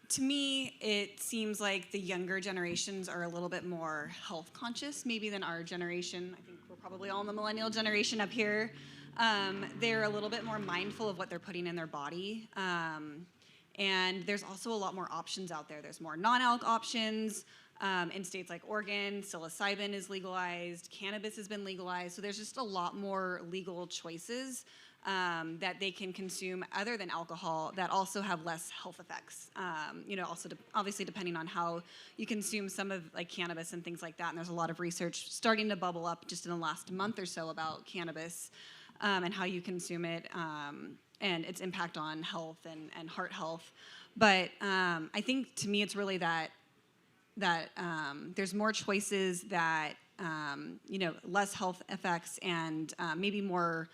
S13: To me, it seems like the younger generations are a little bit more health conscious, maybe than our generation. I think we're probably all in the millennial generation up here. They're a little bit more mindful of what they're putting in their body. And there's also a lot more options out there. There's more non-alc options. In states like Oregon, psilocybin is legalized. Cannabis has been legalized. So there's just a lot more legal choices that they can consume other than alcohol that also have less health effects. Also obviously depending on how you consume some of like cannabis and things like that. And there's a lot of research starting to bubble up just in the last month or so about cannabis and how you consume it and its impact on health and heart health. But I think to me it's really that there's more choices that less health effects and maybe more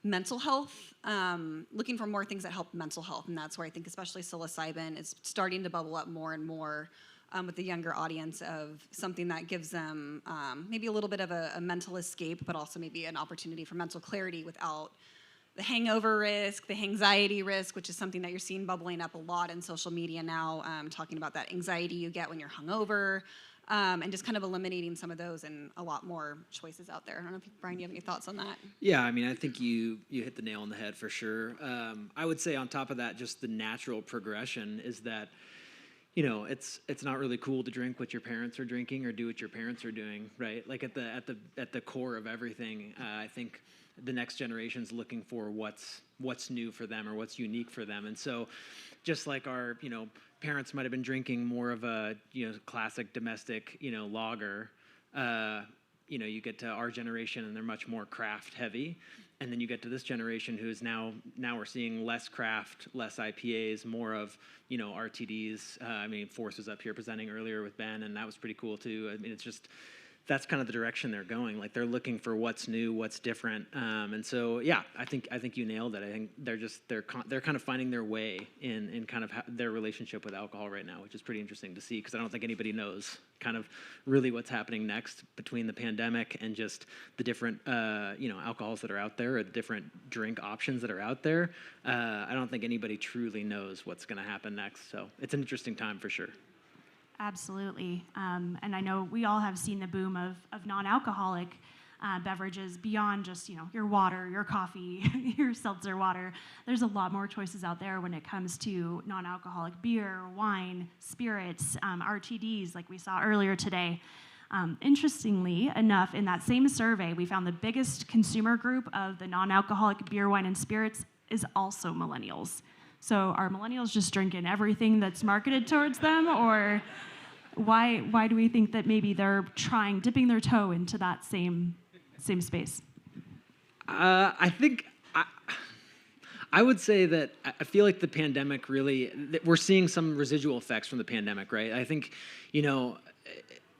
S13: mental health, looking for more things that help mental health. And that's where I think especially psilocybin is starting to bubble up more and more with the younger audience of something that gives them maybe a little bit of a mental escape, but also maybe an opportunity for mental clarity without the hangover risk, the anxiety risk, which is something that you're seeing bubbling up a lot in social media now, talking about that anxiety you get when you're hungover, and just kind of eliminating some of those and a lot more choices out there. I don't know if, Brian, you have any thoughts on that?
S14: Yeah, I mean, I think you hit the nail on the head for sure. I would say on top of that, just the natural progression is that, you know, it's not really cool to drink what your parents are drinking or do what your parents are doing, right? Like at the core of everything, I think the next generation's looking for what's new for them or what's unique for them. And so just like our, you know, parents might have been drinking more of a, you know, classic domestic, you know, lager, you know, you get to our generation and they're much more craft heavy. And then you get to this generation who's now we're seeing less craft, less IPAs, more of, you know, RTDs. I mean, Force was up here presenting earlier with Ben, and that was pretty cool too. I mean, it's just, that's kind of the direction they're going. Like they're looking for what's new, what's different, and so yeah, I think you nailed it. I think they're kind of finding their way in kind of their relationship with alcohol right now, which is pretty interesting to see because I don't think anybody knows kind of really what's happening next between the pandemic and just the different you know, alcohols that are out there or the different drink options that are out there. I don't think anybody truly knows what's going to happen next. So it's an interesting time for sure.
S12: Absolutely. And I know we all have seen the boom of non-alcoholic beverages beyond just, you know, your water, your coffee, your seltzer water. There's a lot more choices out there when it comes to non-alcoholic beer, wine, spirits, RTDs like we saw earlier today. Interestingly enough, in that same survey, we found the biggest consumer group of the non-alcoholic beer, wine, and spirits is also millennials. So are millennials just drinking everything that's marketed towards them, or why do we think that maybe they're dipping their toe into that same space?
S14: I think I would say that I feel like the pandemic really, we're seeing some residual effects from the pandemic, right? I think, you know,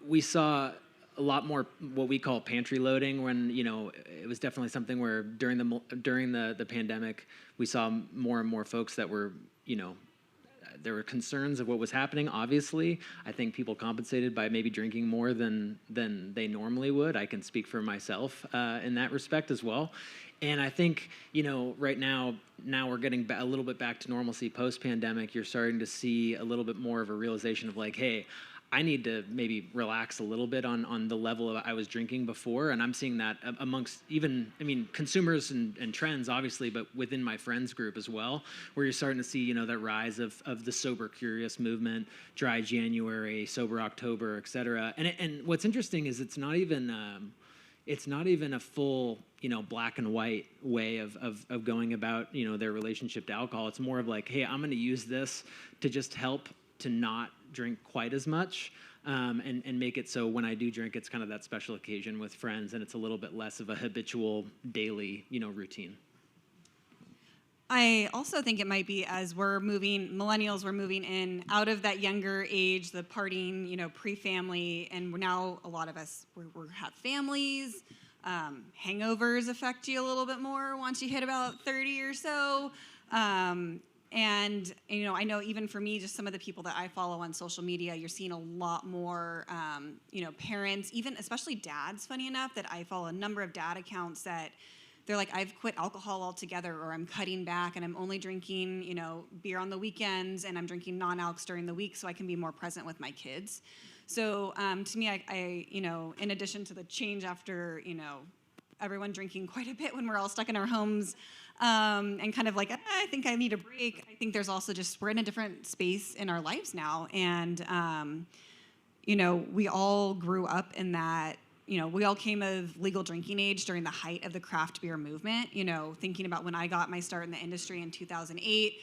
S14: we saw a lot more what we call pantry loading when, you know, it was definitely something where during the pandemic, we saw more and more folks that were, you know, there were concerns of what was happening. Obviously, I think people compensated by maybe drinking more than they normally would. I can speak for myself in that respect as well. And I think, you know, right now we're getting a little bit back to normalcy post-pandemic. You're starting to see a little bit more of a realization of like, hey, I need to maybe relax a little bit on the level I was drinking before. And I'm seeing that amongst even, I mean, consumers and trends, obviously, but within my friends group as well, where you're starting to see, you know, that rise of the sober curious movement, dry January, sober October, et cetera. And what's interesting is it's not even a full, you know, black and white way of going about, you know, their relationship to alcohol. It's more of like, hey, I'm going to use this to just help to not drink quite as much and make it so when I do drink, it's kind of that special occasion with friends and it's a little bit less of a habitual daily, you know, routine.
S13: I also think it might be as millennials were moving in out of that younger age, the partying, you know, pre-family, and now a lot of us we have families. Hangovers affect you a little bit more once you hit about 30 or so. And, you know, I know even for me, just some of the people that I follow on social media, you're seeing a lot more, you know, parents, even especially dads, funny enough, that I follow a number of dad accounts that they're like, I've quit alcohol altogether, or I'm cutting back and I'm only drinking, you know, beer on the weekends and I'm drinking non-alcs during the week so I can be more present with my kids. So to me, I, you know, in addition to the change after, you know, everyone drinking quite a bit when we're all stuck in our homes, and kind of like, I think I need a break. I think there's also just, we're in a different space in our lives now. And, you know, we all grew up in that, you know, we all came of legal drinking age during the height of the craft beer movement, you know, thinking about when I got my start in the industry in 2008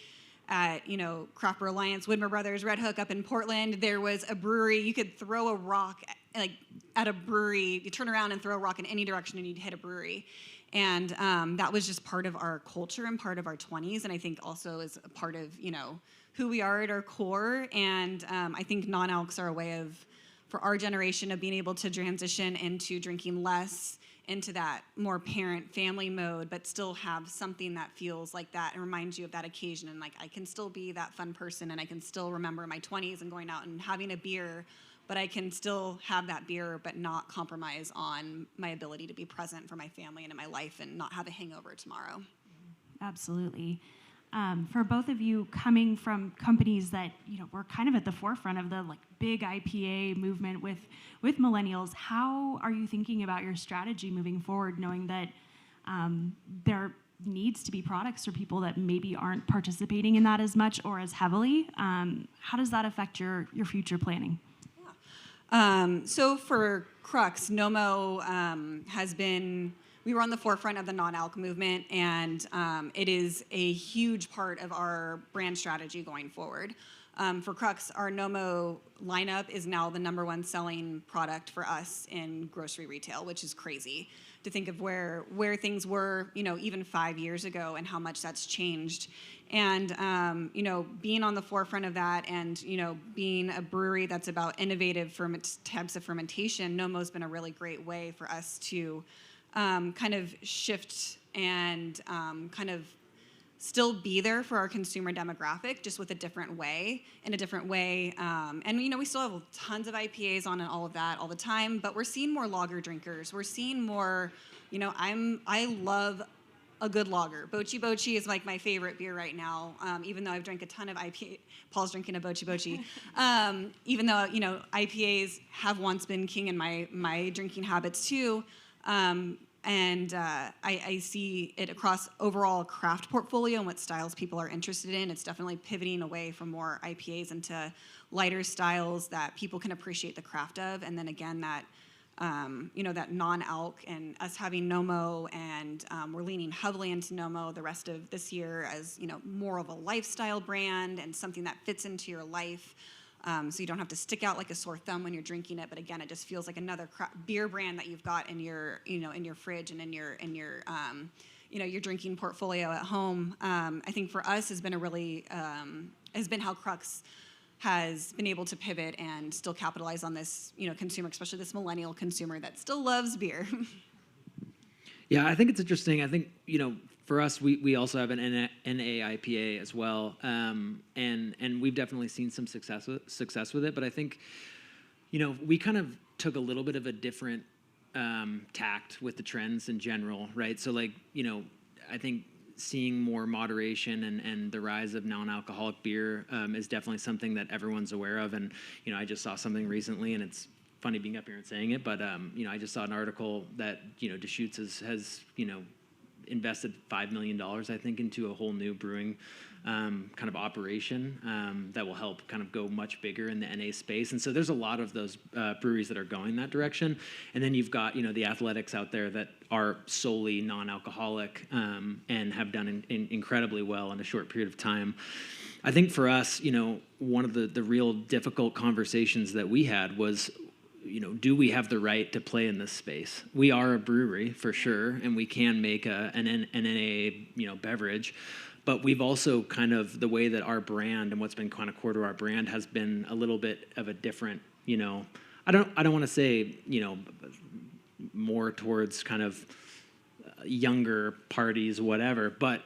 S13: at, you know, Craft Brewer Alliance, Widmer Brothers, Red Hook up in Portland. There was a brewery, you could throw a rock like at a brewery, you turn around and throw a rock in any direction and you'd hit a brewery. And that was just part of our culture and part of our 20s, and I think also is a part of, you know, who we are at our core. And I think non-alcs are a way of, for our generation, of being able to transition into drinking less into that more parent family mode, but still have something that feels like that and reminds you of that occasion. And like, I can still be that fun person, and I can still remember my 20s and going out and having a beer, but I can still have that beer, but not compromise on my ability to be present for my family and in my life and not have a hangover tomorrow.
S12: Absolutely. For both of you coming from companies that were kind of at the forefront of the like big IPA movement with millennials, how are you thinking about your strategy moving forward, knowing that there needs to be products for people that maybe aren't participating in that as much or as heavily? How does that affect your future planning?
S13: So for Crux, Nomo has been. We were on the forefront of the non-alc movement, and it is a huge part of our brand strategy going forward. For Crux, our Nomo lineup is now the #1 selling product for us in grocery retail, which is crazy to think of where things were, even 5 years ago, and how much that's changed. And being on the forefront of that, and being a brewery that's about innovative types of fermentation, Nomo's been a really great way for us to kind of shift and kind of still be there for our consumer demographic, just with a different way, And we still have tons of IPAs on and all of that all the time, but we're seeing more lager drinkers. We're seeing more, I love a good lager. Bochi Bochi is like my favorite beer right now, even though I've drank a ton of IPA. Paul's drinking a Bochi Bochi. Even though, IPAs have once been king in my drinking habits too. I see it across overall craft portfolio and what styles people are interested in. It's definitely pivoting away from more IPAs into lighter styles that people can appreciate the craft of. And then again, that non-alc, and us having Nomo, and we're leaning heavily into Nomo the rest of this year as, more of a lifestyle brand and something that fits into your life. So you don't have to stick out like a sore thumb when you're drinking it, but again, it just feels like another beer brand that you've got in your, in your fridge and in your your drinking portfolio at home. I think for us has been has been how Crux has been able to pivot and still capitalize on this, consumer, especially this millennial consumer that still loves beer.
S14: Yeah, I think it's interesting. I think, for us, we also have an NA-IPA as well, and we've definitely seen some success with it. But I think, we kind of took a little bit of a different tact with the trends in general, right? So I think seeing more moderation and the rise of non-alcoholic beer is definitely something that everyone's aware of. And I just saw something recently, and it's funny being up here and saying it, but I just saw an article that Deschutes has invested $5 million, I think, into a whole new brewing kind of operation that will help kind of go much bigger in the NA space. And so there's a lot of those breweries that are going that direction. And then you've got, the Athletics out there that are solely non-alcoholic and have done incredibly well in a short period of time. I think for us, one of the real difficult conversations that we had was, do we have the right to play in this space? We are a brewery for sure, and we can make an NA beverage, but we've also kind of, the way that our brand and what's been kind of core to our brand has been a little bit of a different, I don't want to say, more towards kind of younger parties, whatever, but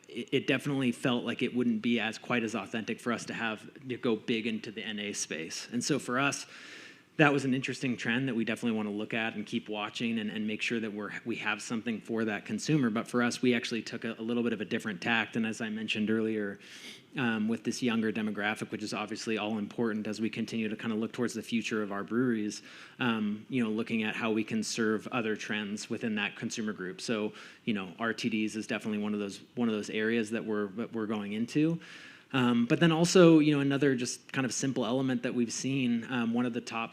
S14: it definitely felt like it wouldn't be quite as authentic for us to go big into the NA space. And so for us, that was an interesting trend that we definitely want to look at and keep watching and make sure that we have something for that consumer. But for us, we actually took a little bit of a different tact. And as I mentioned earlier, with this younger demographic, which is obviously all important as we continue to kind of look towards the future of our breweries, looking at how we can serve other trends within that consumer group. So, RTDs is definitely one of those areas that we're going into. But then also, another just kind of simple element that we've seen, one of the top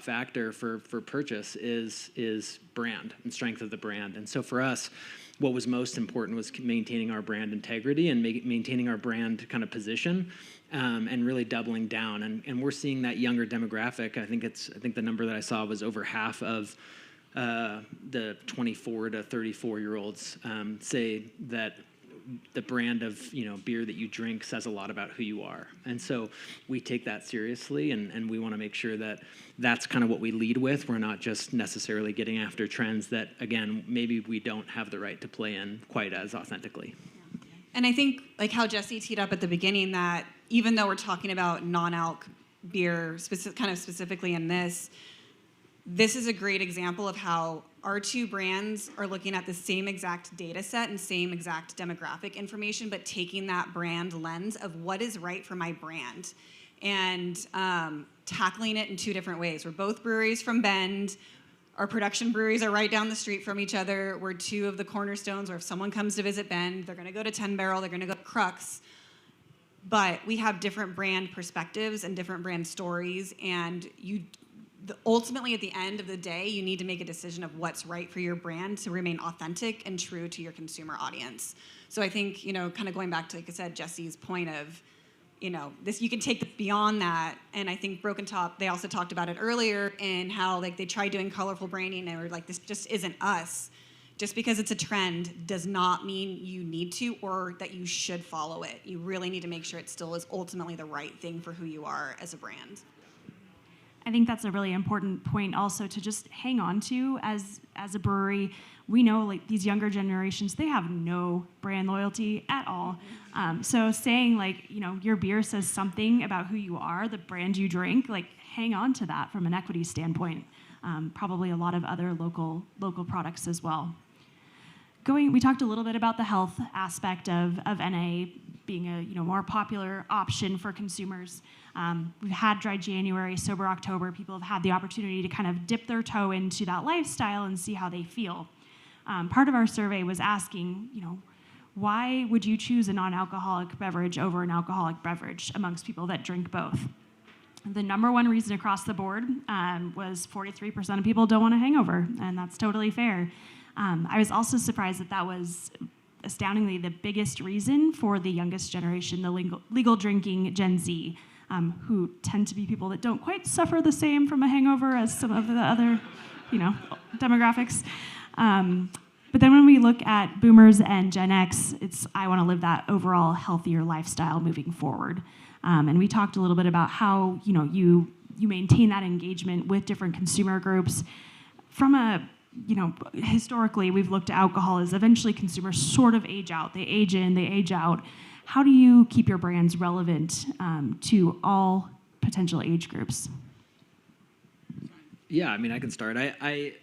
S14: factor for purchase is brand and strength of the brand. And so for us, what was most important was maintaining our brand integrity and maintaining our brand kind of position, and really doubling down. And we're seeing that younger demographic. I think the number that I saw was over half of the 24 to 34-year-olds say that the brand of beer that you drink says a lot about who you are. And so we take that seriously, and we want to make sure that that's kind of what we lead with. We're not just necessarily getting after trends that, again, maybe we don't have the right to play in quite as authentically.
S13: And I think, like how Jessie teed up at the beginning, that even though we're talking about non-alc beer, kind of specifically in this is a great example of how our two brands are looking at the same exact data set and same exact demographic information, but taking that brand lens of what is right for my brand and tackling it in two different ways. We're both breweries from Bend. Our production breweries are right down the street from each other. We're two of the cornerstones where if someone comes to visit Bend, they're going to go to 10 Barrel, they're going to go to Crux. But we have different brand perspectives and different brand stories, and ultimately, at the end of the day, you need to make a decision of what's right for your brand to remain authentic and true to your consumer audience. So I think, kind of going back to, like I said, Jessie's point of, this, you can take this beyond that. And I think Broken Top, they also talked about it earlier in how they tried doing colorful branding and were like, this just isn't us. Just because it's a trend does not mean you need to or that you should follow it. You really need to make sure it still is ultimately the right thing for who you are as a brand.
S12: I think that's a really important point also to just hang on to as a brewery. We know like these younger generations, they have no brand loyalty at all. So saying like, your beer says something about who you are, the brand you drink, like hang on to that from an equity standpoint. Probably a lot of other local products as well. We talked a little bit about the health aspect of NA being a more popular option for consumers. We've had Dry January, Sober October. People have had the opportunity to kind of dip their toe into that lifestyle and see how they feel. Part of our survey was asking, why would you choose a non-alcoholic beverage over an alcoholic beverage amongst people that drink both? The number one reason across the board was 43% of people don't want a hangover, and that's totally fair. I was also surprised that was astoundingly the biggest reason for the youngest generation, the legal drinking Gen Z, who tend to be people that don't quite suffer the same from a hangover as some of the other, demographics. But then when we look at boomers and Gen X, I want to live that overall healthier lifestyle moving forward. And we talked a little bit about how, you maintain that engagement with different consumer groups. From historically, we've looked at alcohol as eventually consumers sort of age out. They age in, they age out. How do you keep your brands relevant to all potential age groups?
S14: Yeah, I mean, I can start. I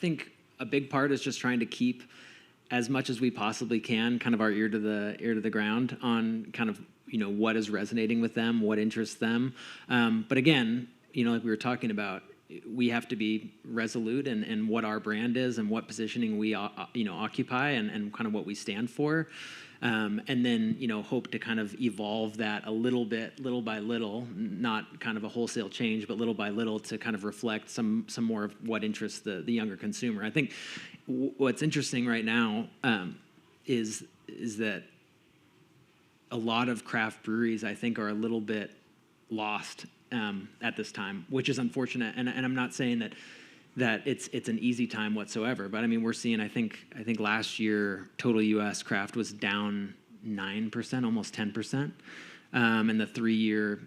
S14: think a big part is just trying to keep as much as we possibly can, kind of our ear to the ground on kind of what is resonating with them, what interests them. But again, like we were talking about, we have to be resolute in what our brand is and what positioning we occupy and kind of what we stand for. And then, hope to kind of evolve that a little bit, little by little, not kind of a wholesale change, but little by little to kind of reflect some more of what interests the younger consumer. I think what's interesting right now is that a lot of craft breweries, I think, are a little bit lost at this time, which is unfortunate. And I'm not saying that it's an easy time whatsoever, but I mean, we're seeing, I think last year total U.S. craft was down 9%, almost 10%. And the 3-year,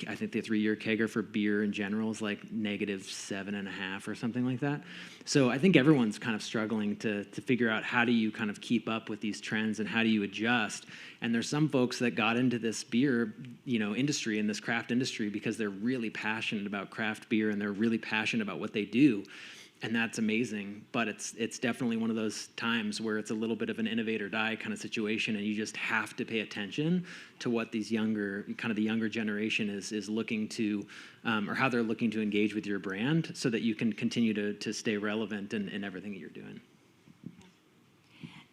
S14: I think the 3-year CAGR for beer in general is like -7.5 or something like that. So I think everyone's kind of struggling to figure out how do you kind of keep up with these trends and how do you adjust. And there's some folks that got into this beer, industry and this craft industry because they're really passionate about craft beer and they're really passionate about what they do. And that's amazing, but it's definitely one of those times where it's a little bit of an innovate or die kind of situation, and you just have to pay attention to what these the younger generation is looking to, or how they're looking to engage with your brand, so that you can continue to stay relevant in everything that you're doing.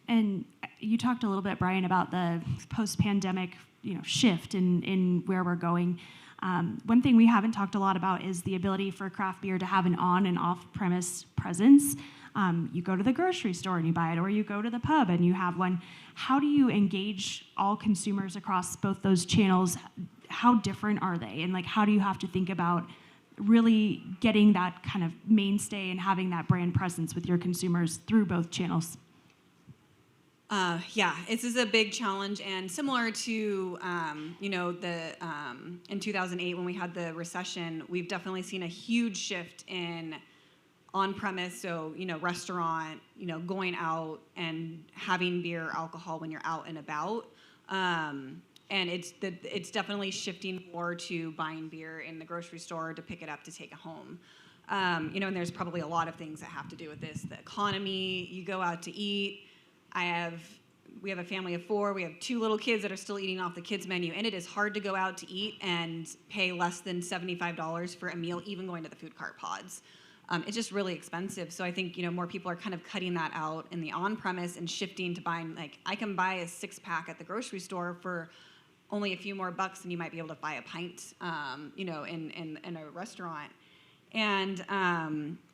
S12: And you talked a little bit, Brian, about the post-pandemic, shift in where we're going. One thing we haven't talked a lot about is the ability for craft beer to have an on and off-premise presence. You go to the grocery store and you buy it, or you go to the pub and you have one. How do you engage all consumers across both those channels? How different are they? And how do you have to think about really getting that kind of mainstay and having that brand presence with your consumers through both channels?
S13: Yeah, this is a big challenge, and similar to in 2008 when we had the recession, we've definitely seen a huge shift in on-premise. So restaurant, going out and having beer, alcohol when you're out and about, and it's definitely shifting more to buying beer in the grocery store to pick it up to take it home. And there's probably a lot of things that have to do with this. The economy, you go out to eat. We have a family of 4. We have 2 little kids that are still eating off the kids menu, and it is hard to go out to eat and pay less than $75 for a meal, even going to the food cart pods. It's just really expensive. So I think more people are kind of cutting that out in the on-premise and shifting to buying, like, I can buy a 6-pack at the grocery store for only a few more bucks than you might be able to buy a pint, in a restaurant. And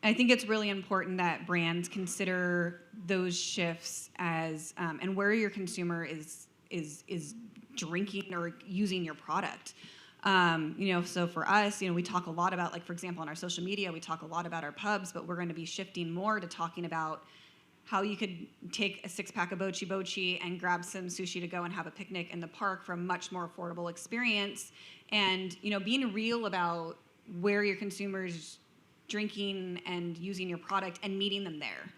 S13: I think it's really important that brands consider those shifts as and where your consumer is drinking or using your product. So for us, we talk a lot about, like, for example, on our social media, we talk a lot about our pubs, but we're going to be shifting more to talking about how you could take a 6-pack of bochi and grab some sushi to go and have a picnic in the park for a much more affordable experience. And being real about where your consumers drinking and using your product and meeting them there.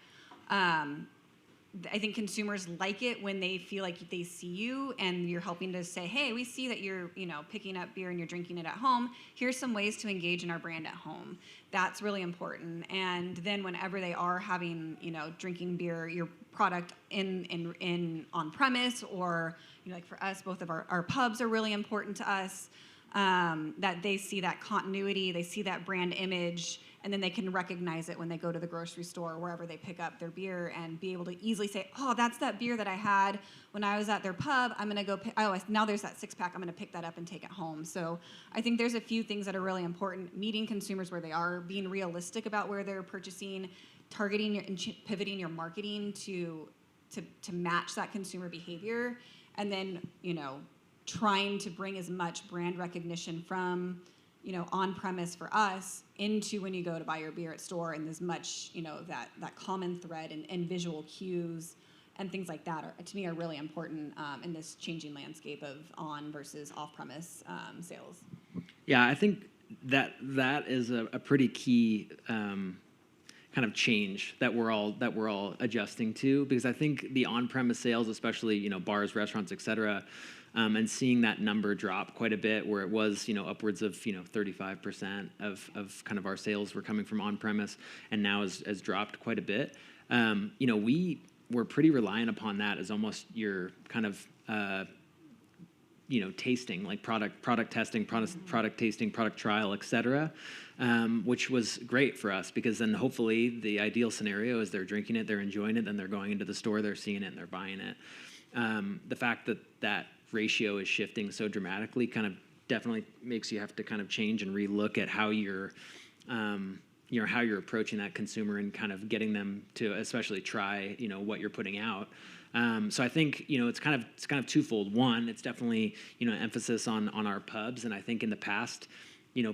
S13: I think consumers like it when they feel like they see you and you're helping to say, hey, we see that you're picking up beer and you're drinking it at home. Here's some ways to engage in our brand at home. That's really important. And then whenever they are having drinking beer, your product in on premise, or like for us, both of our pubs are really important to us. That they see that continuity, they see that brand image, and then they can recognize it when they go to the grocery store or wherever they pick up their beer and be able to easily say, oh, that's that beer that I had when I was at their pub. I'm going to go pick, now there's that 6-pack. I'm going to pick that up and take it home. So I think there's a few things that are really important. Meeting consumers where they are, being realistic about where they're purchasing, targeting and pivoting your marketing to match that consumer behavior, and then, trying to bring as much brand recognition from, on-premise for us into when you go to buy your beer at store, and as much, that common thread and visual cues and things like that to me are really important in this changing landscape of on versus off-premise sales.
S14: Yeah, I think that is a pretty key kind of change that we're all adjusting to, because I think the on-premise sales, especially bars, restaurants, et cetera, and seeing that number drop quite a bit, where it was upwards of 35% of kind of our sales were coming from on-premise, and now has dropped quite a bit. We were pretty reliant upon that as almost your kind of tasting, like product testing, product tasting, product trial, et cetera, which was great for us, because then hopefully the ideal scenario is they're drinking it, they're enjoying it, then they're going into the store, they're seeing it, and they're buying it. The fact that ratio is shifting so dramatically kind of definitely makes you have to kind of change and relook at how you're how you're approaching that consumer and kind of getting them to especially try what you're putting out. So I think it's kind of twofold. One, it's definitely emphasis on our pubs, and I think in the past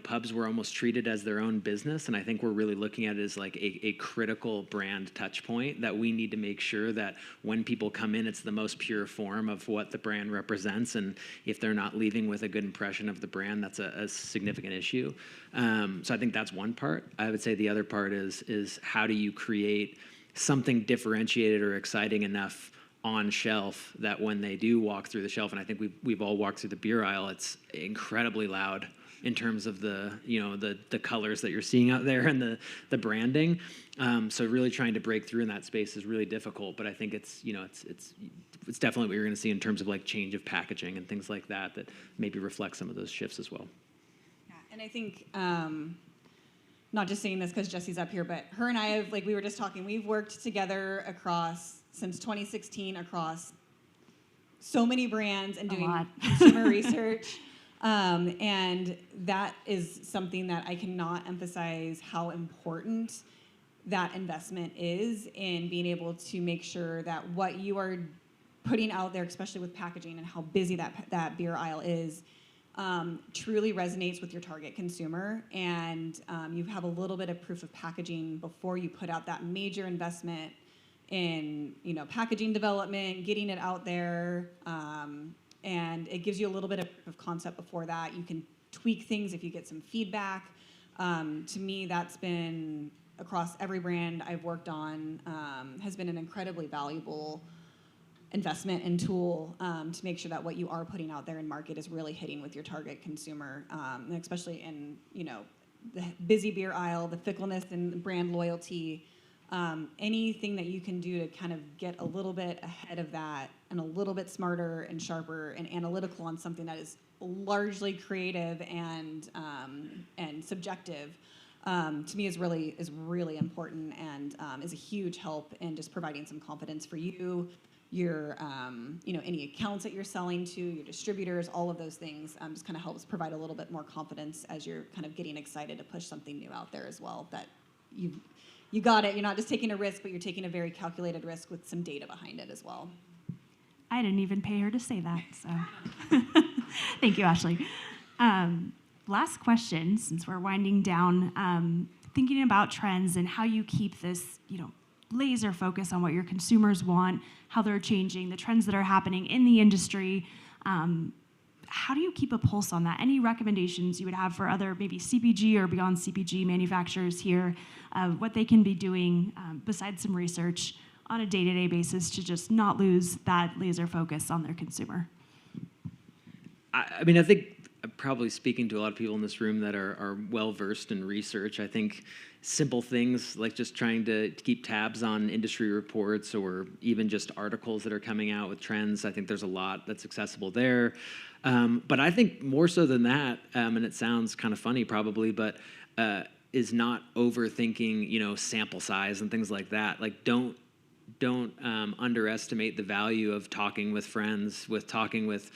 S14: pubs were almost treated as their own business, and I think we're really looking at it as like a critical brand touch point that we need to make sure that when people come in, it's the most pure form of what the brand represents, and if they're not leaving with a good impression of the brand, that's a significant issue. So I think that's one part. I would say the other part is how do you create something differentiated or exciting enough on shelf that when they do walk through the shelf, and I think we've all walked through the beer aisle, it's incredibly loud in terms of the the colors that you're seeing out there and the branding. So really trying to break through in that space is really difficult, but I think it's it's definitely what you're going to see in terms of like change of packaging and things like that maybe reflect some of those shifts as well.
S13: Yeah, and I think not just saying this because Jessie's up here, but her and I have, like we were just talking, we've worked together since 2016 across so many brands and doing consumer research. And that is something that I cannot emphasize how important that investment is in being able to make sure that what you are putting out there, especially with packaging and how busy that beer aisle is, truly resonates with your target consumer. And you have a little bit of proof of packaging before you put out that major investment in packaging development, getting it out there, and it gives you a little bit of proof of concept before that. You can tweak things if you get some feedback. To me, that's been, across every brand I've worked on, has been an incredibly valuable investment and tool to make sure that what you are putting out there in market is really hitting with your target consumer, and especially in the busy beer aisle, the fickleness and brand loyalty. Anything that you can do to kind of get a little bit ahead of that and a little bit smarter and sharper and analytical on something that is largely creative and subjective, to me is really important and is a huge help in just providing some confidence for you, your any accounts that you're selling to, your distributors, all of those things just kind of helps provide a little bit more confidence as you're kind of getting excited to push something new out there as well, that you got it. You're not just taking a risk, but you're taking a very calculated risk with some data behind it as well.
S12: I didn't even pay her to say that, so thank you, Ashley. Last question, since we're winding down, thinking about trends and how you keep this, laser focus on what your consumers want, how they're changing, the trends that are happening in the industry. How do you keep a pulse on that? Any recommendations you would have for other maybe CPG or beyond CPG manufacturers here, what they can be doing besides some research on a day-to-day basis to just not lose that laser focus on their consumer?
S14: I mean, I think I'm probably speaking to a lot of people in this room that are well-versed in research. I think simple things like just trying to keep tabs on industry reports or even just articles that are coming out with trends, I think there's a lot that's accessible there. But I think more so than that, and it sounds kind of funny probably, but is not overthinking, sample size and things like that. Like don't underestimate the value of talking with friends, with talking with,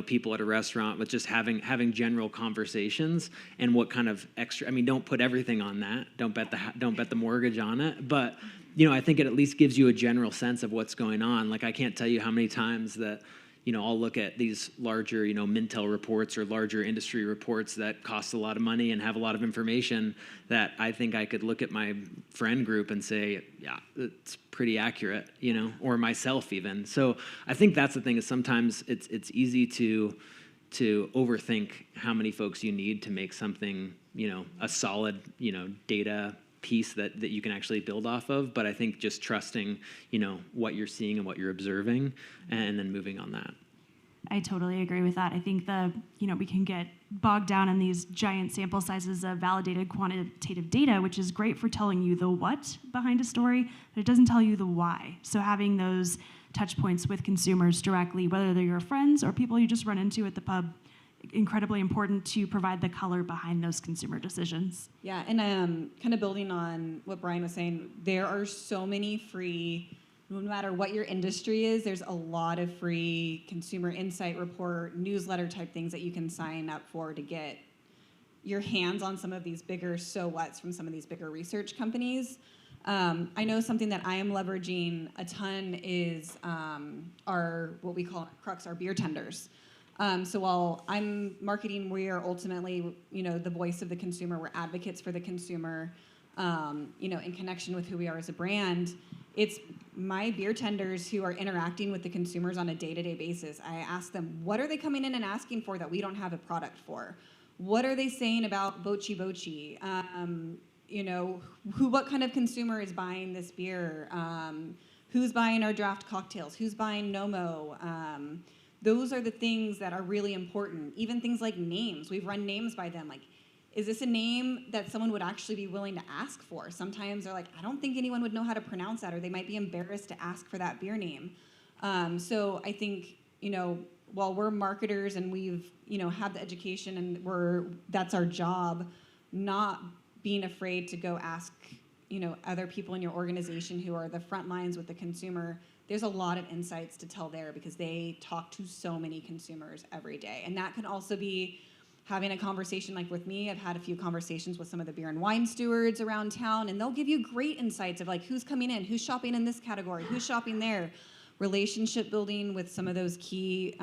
S14: people at a restaurant, with just having general conversations and what kind of extra. I mean, don't put everything on that. Don't bet the mortgage on it. But I think it at least gives you a general sense of what's going on. Like I can't tell you how many times that. I'll look at these larger, Mintel reports or larger industry reports that cost a lot of money and have a lot of information that I think I could look at my friend group and say, yeah, it's pretty accurate, or myself even. So I think that's the thing is sometimes it's easy to overthink how many folks you need to make something, a solid, data piece that you can actually build off of. But I think just trusting, what you're seeing and what you're observing and then moving on that.
S12: I totally agree with that. I think we can get bogged down in these giant sample sizes of validated quantitative data, which is great for telling you the what behind a story, but it doesn't tell you the why. So having those touch points with consumers directly, whether they're your friends or people you just run into at the pub, incredibly important to provide the color behind those consumer decisions.
S13: Yeah, and kind of building on what Brian was saying, there are so many free, no matter what your industry is, there's a lot of free consumer insight report, newsletter type things that you can sign up for to get your hands on some of these bigger so whats from some of these bigger research companies. I know something that I am leveraging a ton is our, what we call Crux, our beer tenders. So while I'm marketing, we are ultimately, the voice of the consumer. We're advocates for the consumer, in connection with who we are as a brand. It's my beer tenders who are interacting with the consumers on a day-to-day basis. I ask them, what are they coming in and asking for that we don't have a product for? What are they saying about Bochi Bochi? What kind of consumer is buying this beer? Who's buying our draft cocktails? Who's buying Nomo? Those are the things that are really important. Even things like names. We've run names by them. Like, is this a name that someone would actually be willing to ask for? Sometimes they're like, I don't think anyone would know how to pronounce that, or they might be embarrassed to ask for that beer name. So I think, while we're marketers and we've, had the education and that's our job, not being afraid to go ask, other people in your organization who are the front lines with the consumer. There's a lot of insights to tell there because they talk to so many consumers every day. And that can also be having a conversation like with me. I've had a few conversations with some of the beer and wine stewards around town, and they'll give you great insights of like who's coming in, who's shopping in this category, who's shopping there. Relationship building with some of those key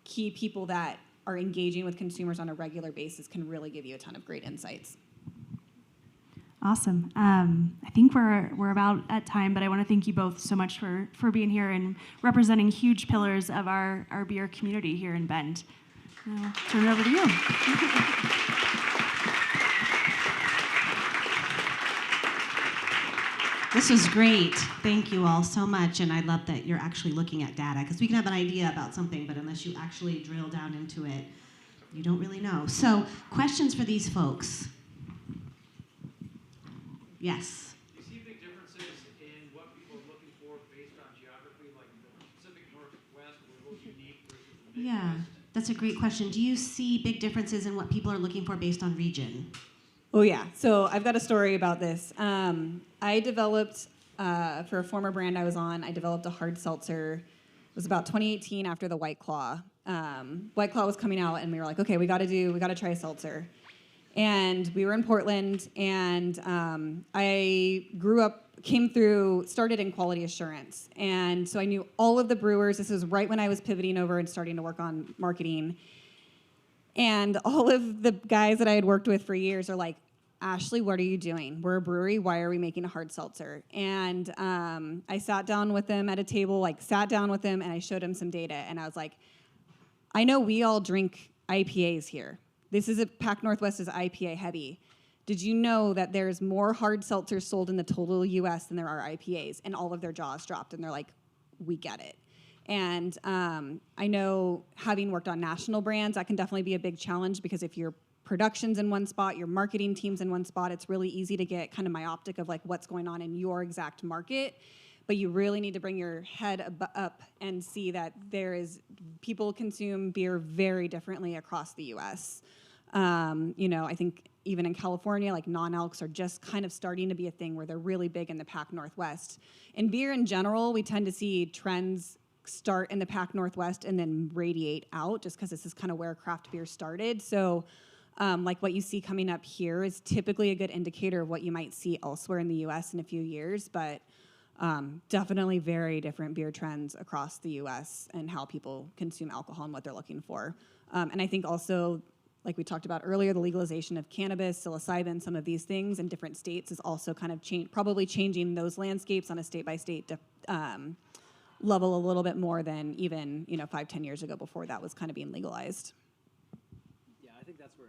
S13: people that are engaging with consumers on a regular basis can really give you a ton of great insights.
S12: Awesome. I think we're about at time, but I want to thank you both so much for being here and representing huge pillars of our beer community here in Bend. I'll turn it over to you.
S1: This was great. Thank you all so much. And I love that you're actually looking at data, because we can have an idea about something, but unless you actually drill down into it, you don't really know. So, questions for these folks? Yes.
S15: Do you see big differences in what people are looking for based on geography, like the Pacific Northwest, where a little unique versus the Midwest?
S1: Yeah, that's a great question. Do you see big differences in what people are looking for based on region?
S13: Oh yeah, so I've got a story about this. I developed, for a former brand I was on, I developed a hard seltzer. It was about 2018 after the White Claw. White Claw was coming out, and we were like, okay, we got to try a seltzer. And we were in Portland, and I started in quality assurance. And so I knew all of the brewers. This was right when I was pivoting over and starting to work on marketing. And all of the guys that I had worked with for years are like, Ashley, what are you doing? We're a brewery. Why are we making a hard seltzer? And I sat down with them at a table, and I showed them some data. And I was like, I know we all drink IPAs here. Pac Northwest is IPA heavy. Did you know that there's more hard seltzers sold in the total US than there are IPAs? And all of their jaws dropped, and they're like, we get it. And I know, having worked on national brands, that can definitely be a big challenge, because if your production's in one spot, your marketing team's in one spot, it's really easy to get kind of myopic of like what's going on in your exact market. But you really need to bring your head up and see that people consume beer very differently across the U.S. I think even in California, like non-alcs are just kind of starting to be a thing where they're really big in the Pac Northwest. In beer in general, we tend to see trends start in the Pac Northwest and then radiate out, just because this is kind of where craft beer started. So like what you see coming up here is typically a good indicator of what you might see elsewhere in the U.S. in a few years, but definitely very different beer trends across the U.S. and how people consume alcohol and what they're looking for. And I think also, like we talked about earlier, the legalization of cannabis, psilocybin, some of these things in different states is also kind of probably changing those landscapes on a state-by-state level a little bit more than even 5-10 years ago, before that was kind of being legalized.
S14: Yeah, I think that's where.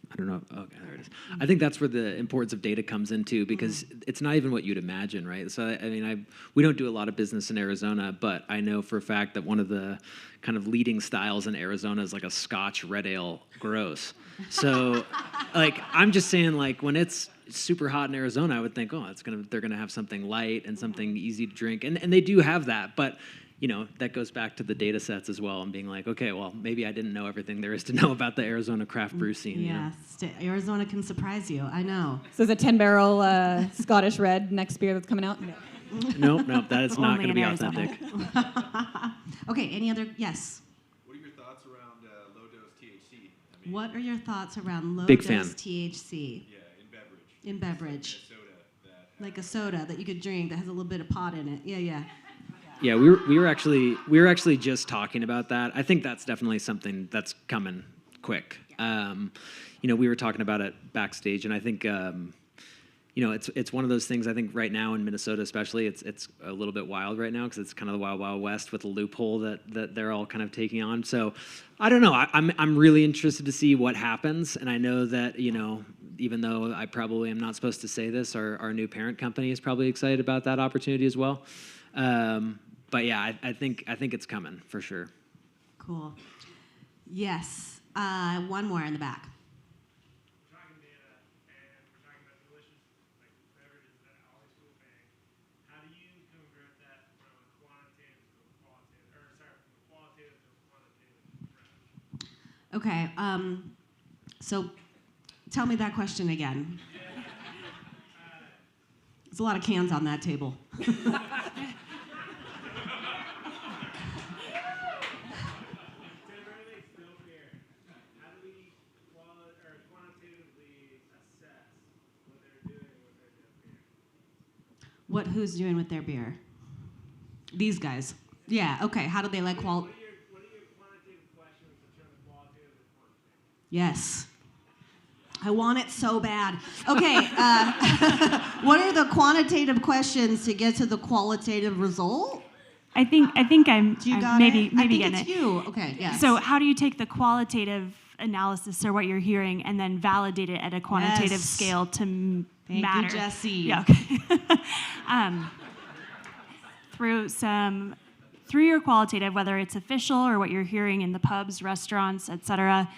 S14: I don't know. Okay, there it is. I think that's where the importance of data comes into, because it's not even what you'd imagine, right? So, I mean, we don't do a lot of business in Arizona, but I know for a fact that one of the kind of leading styles in Arizona is like a Scotch red ale gross. So, like, I'm just saying, like, when it's super hot in Arizona, I would think, they're gonna have something light and something easy to drink, and they do have that, but that goes back to the data sets as well, and being like, okay, well, maybe I didn't know everything there is to know about the Arizona craft brew scene.
S1: Yes, Arizona can surprise you. I know.
S13: So is a 10-barrel Scottish Red next beer that's coming out?
S14: Nope, that is not going to be
S12: Arizona.
S14: authentic.
S1: Okay, any other? Yes.
S15: What are your thoughts around low-dose THC?
S1: What are your thoughts around
S14: Big
S1: low-dose
S14: fan.
S1: THC?
S15: Yeah, in beverage.
S1: In beverage.
S15: Like a soda
S1: Like a soda that you could drink that has a little bit of pot in it. Yeah.
S14: Yeah, we were actually just talking about that. I think that's definitely something that's coming quick. We were talking about it backstage, and I think it's one of those things. I think right now in Minnesota, especially, it's a little bit wild right now, because it's kind of the wild, wild west with the loophole that they're all kind of taking on. So I don't know. I'm really interested to see what happens, and I know that even though I probably am not supposed to say this, our new parent company is probably excited about that opportunity as well. But yeah, I think it's coming for sure.
S1: Cool. Yes. One more in the back.
S15: Talking data, and we're talking about delicious beverages that always feel big. How do you convert that from a quantitative to a qualitative, from a qualitative to a quantitative approach?
S1: Okay. So tell me that question again. There's a lot of cans on that table. Who's doing with their beer? These guys. Yeah, okay. How do they like
S15: What are your quantitative questions to turn the qualitative to quantitative?
S1: Yes. I want it so bad. Okay, what are the quantitative questions to get to the qualitative result?
S12: I think I'm
S1: You got
S12: maybe
S1: it? I think
S12: getting
S1: it's
S12: it.
S1: you. Okay, yes.
S12: So how do you take the qualitative analysis or what you're hearing and then validate it at a quantitative
S1: Yes.
S12: scale to
S1: Thank
S12: matter?
S1: you, Jessie.
S12: Yeah. Okay. Through your qualitative, whether it's official or what you're hearing in the pubs, restaurants, etc.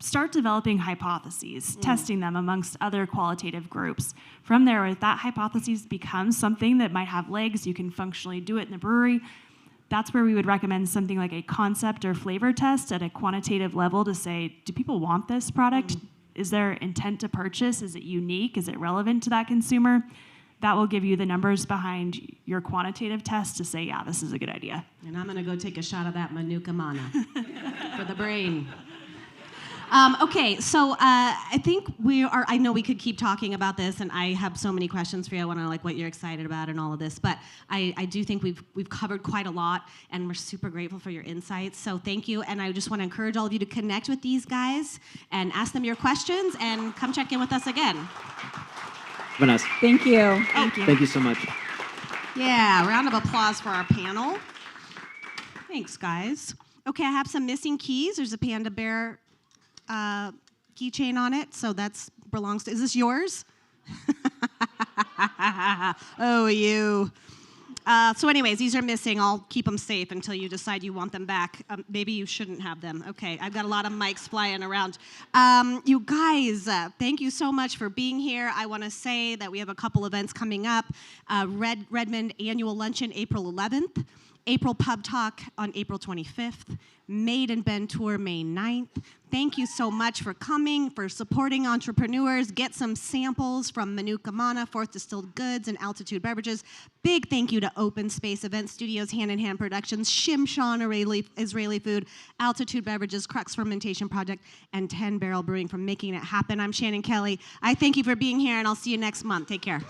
S12: Start developing hypotheses, testing them amongst other qualitative groups. From there, if that hypothesis becomes something that might have legs, you can functionally do it in the brewery. That's where we would recommend something like a concept or flavor test at a quantitative level to say, do people want this product? Is there intent to purchase? Is it unique? Is it relevant to that consumer? That will give you the numbers behind your quantitative test to say, yeah, this is a good idea.
S1: And I'm gonna go take a shot of that Manuka mana for the brain. Okay, so I think I know we could keep talking about this, and I have so many questions for you. I want to know what you're excited about and all of this, but I do think we've covered quite a lot, and we're super grateful for your insights. So thank you, and I just want to encourage all of you to connect with these guys and ask them your questions, and come check in with us again.
S14: Vanessa.
S16: Thank you.
S12: Thank you.
S14: Thank you so much.
S1: Yeah, round of applause for our panel. Thanks, guys. Okay, I have some missing keys. There's a Panda Bear keychain on it, so that's belongs to. Is this yours? Oh, you. So anyways, these are missing. I'll keep them safe until you decide you want them back. Maybe you shouldn't have them. Okay, I've got a lot of mics flying around. You guys, thank you so much for being here. I want to say that we have a couple events coming up. Redmond Annual Luncheon, April 11th. April Pub Talk on April 25th. Made in Ben Tour, May 9th. Thank you so much for coming, for supporting entrepreneurs. Get some samples from Manuka Mana, Fourth Distilled Goods, and Altitude Beverages. Big thank you to Open Space Event Studios, Hand in Hand Productions, Shimshon Israeli Food, Altitude Beverages, Crux Fermentation Project, and 10 Barrel Brewing for making it happen. I'm Shannon Kelly. I thank you for being here, and I'll see you next month. Take care.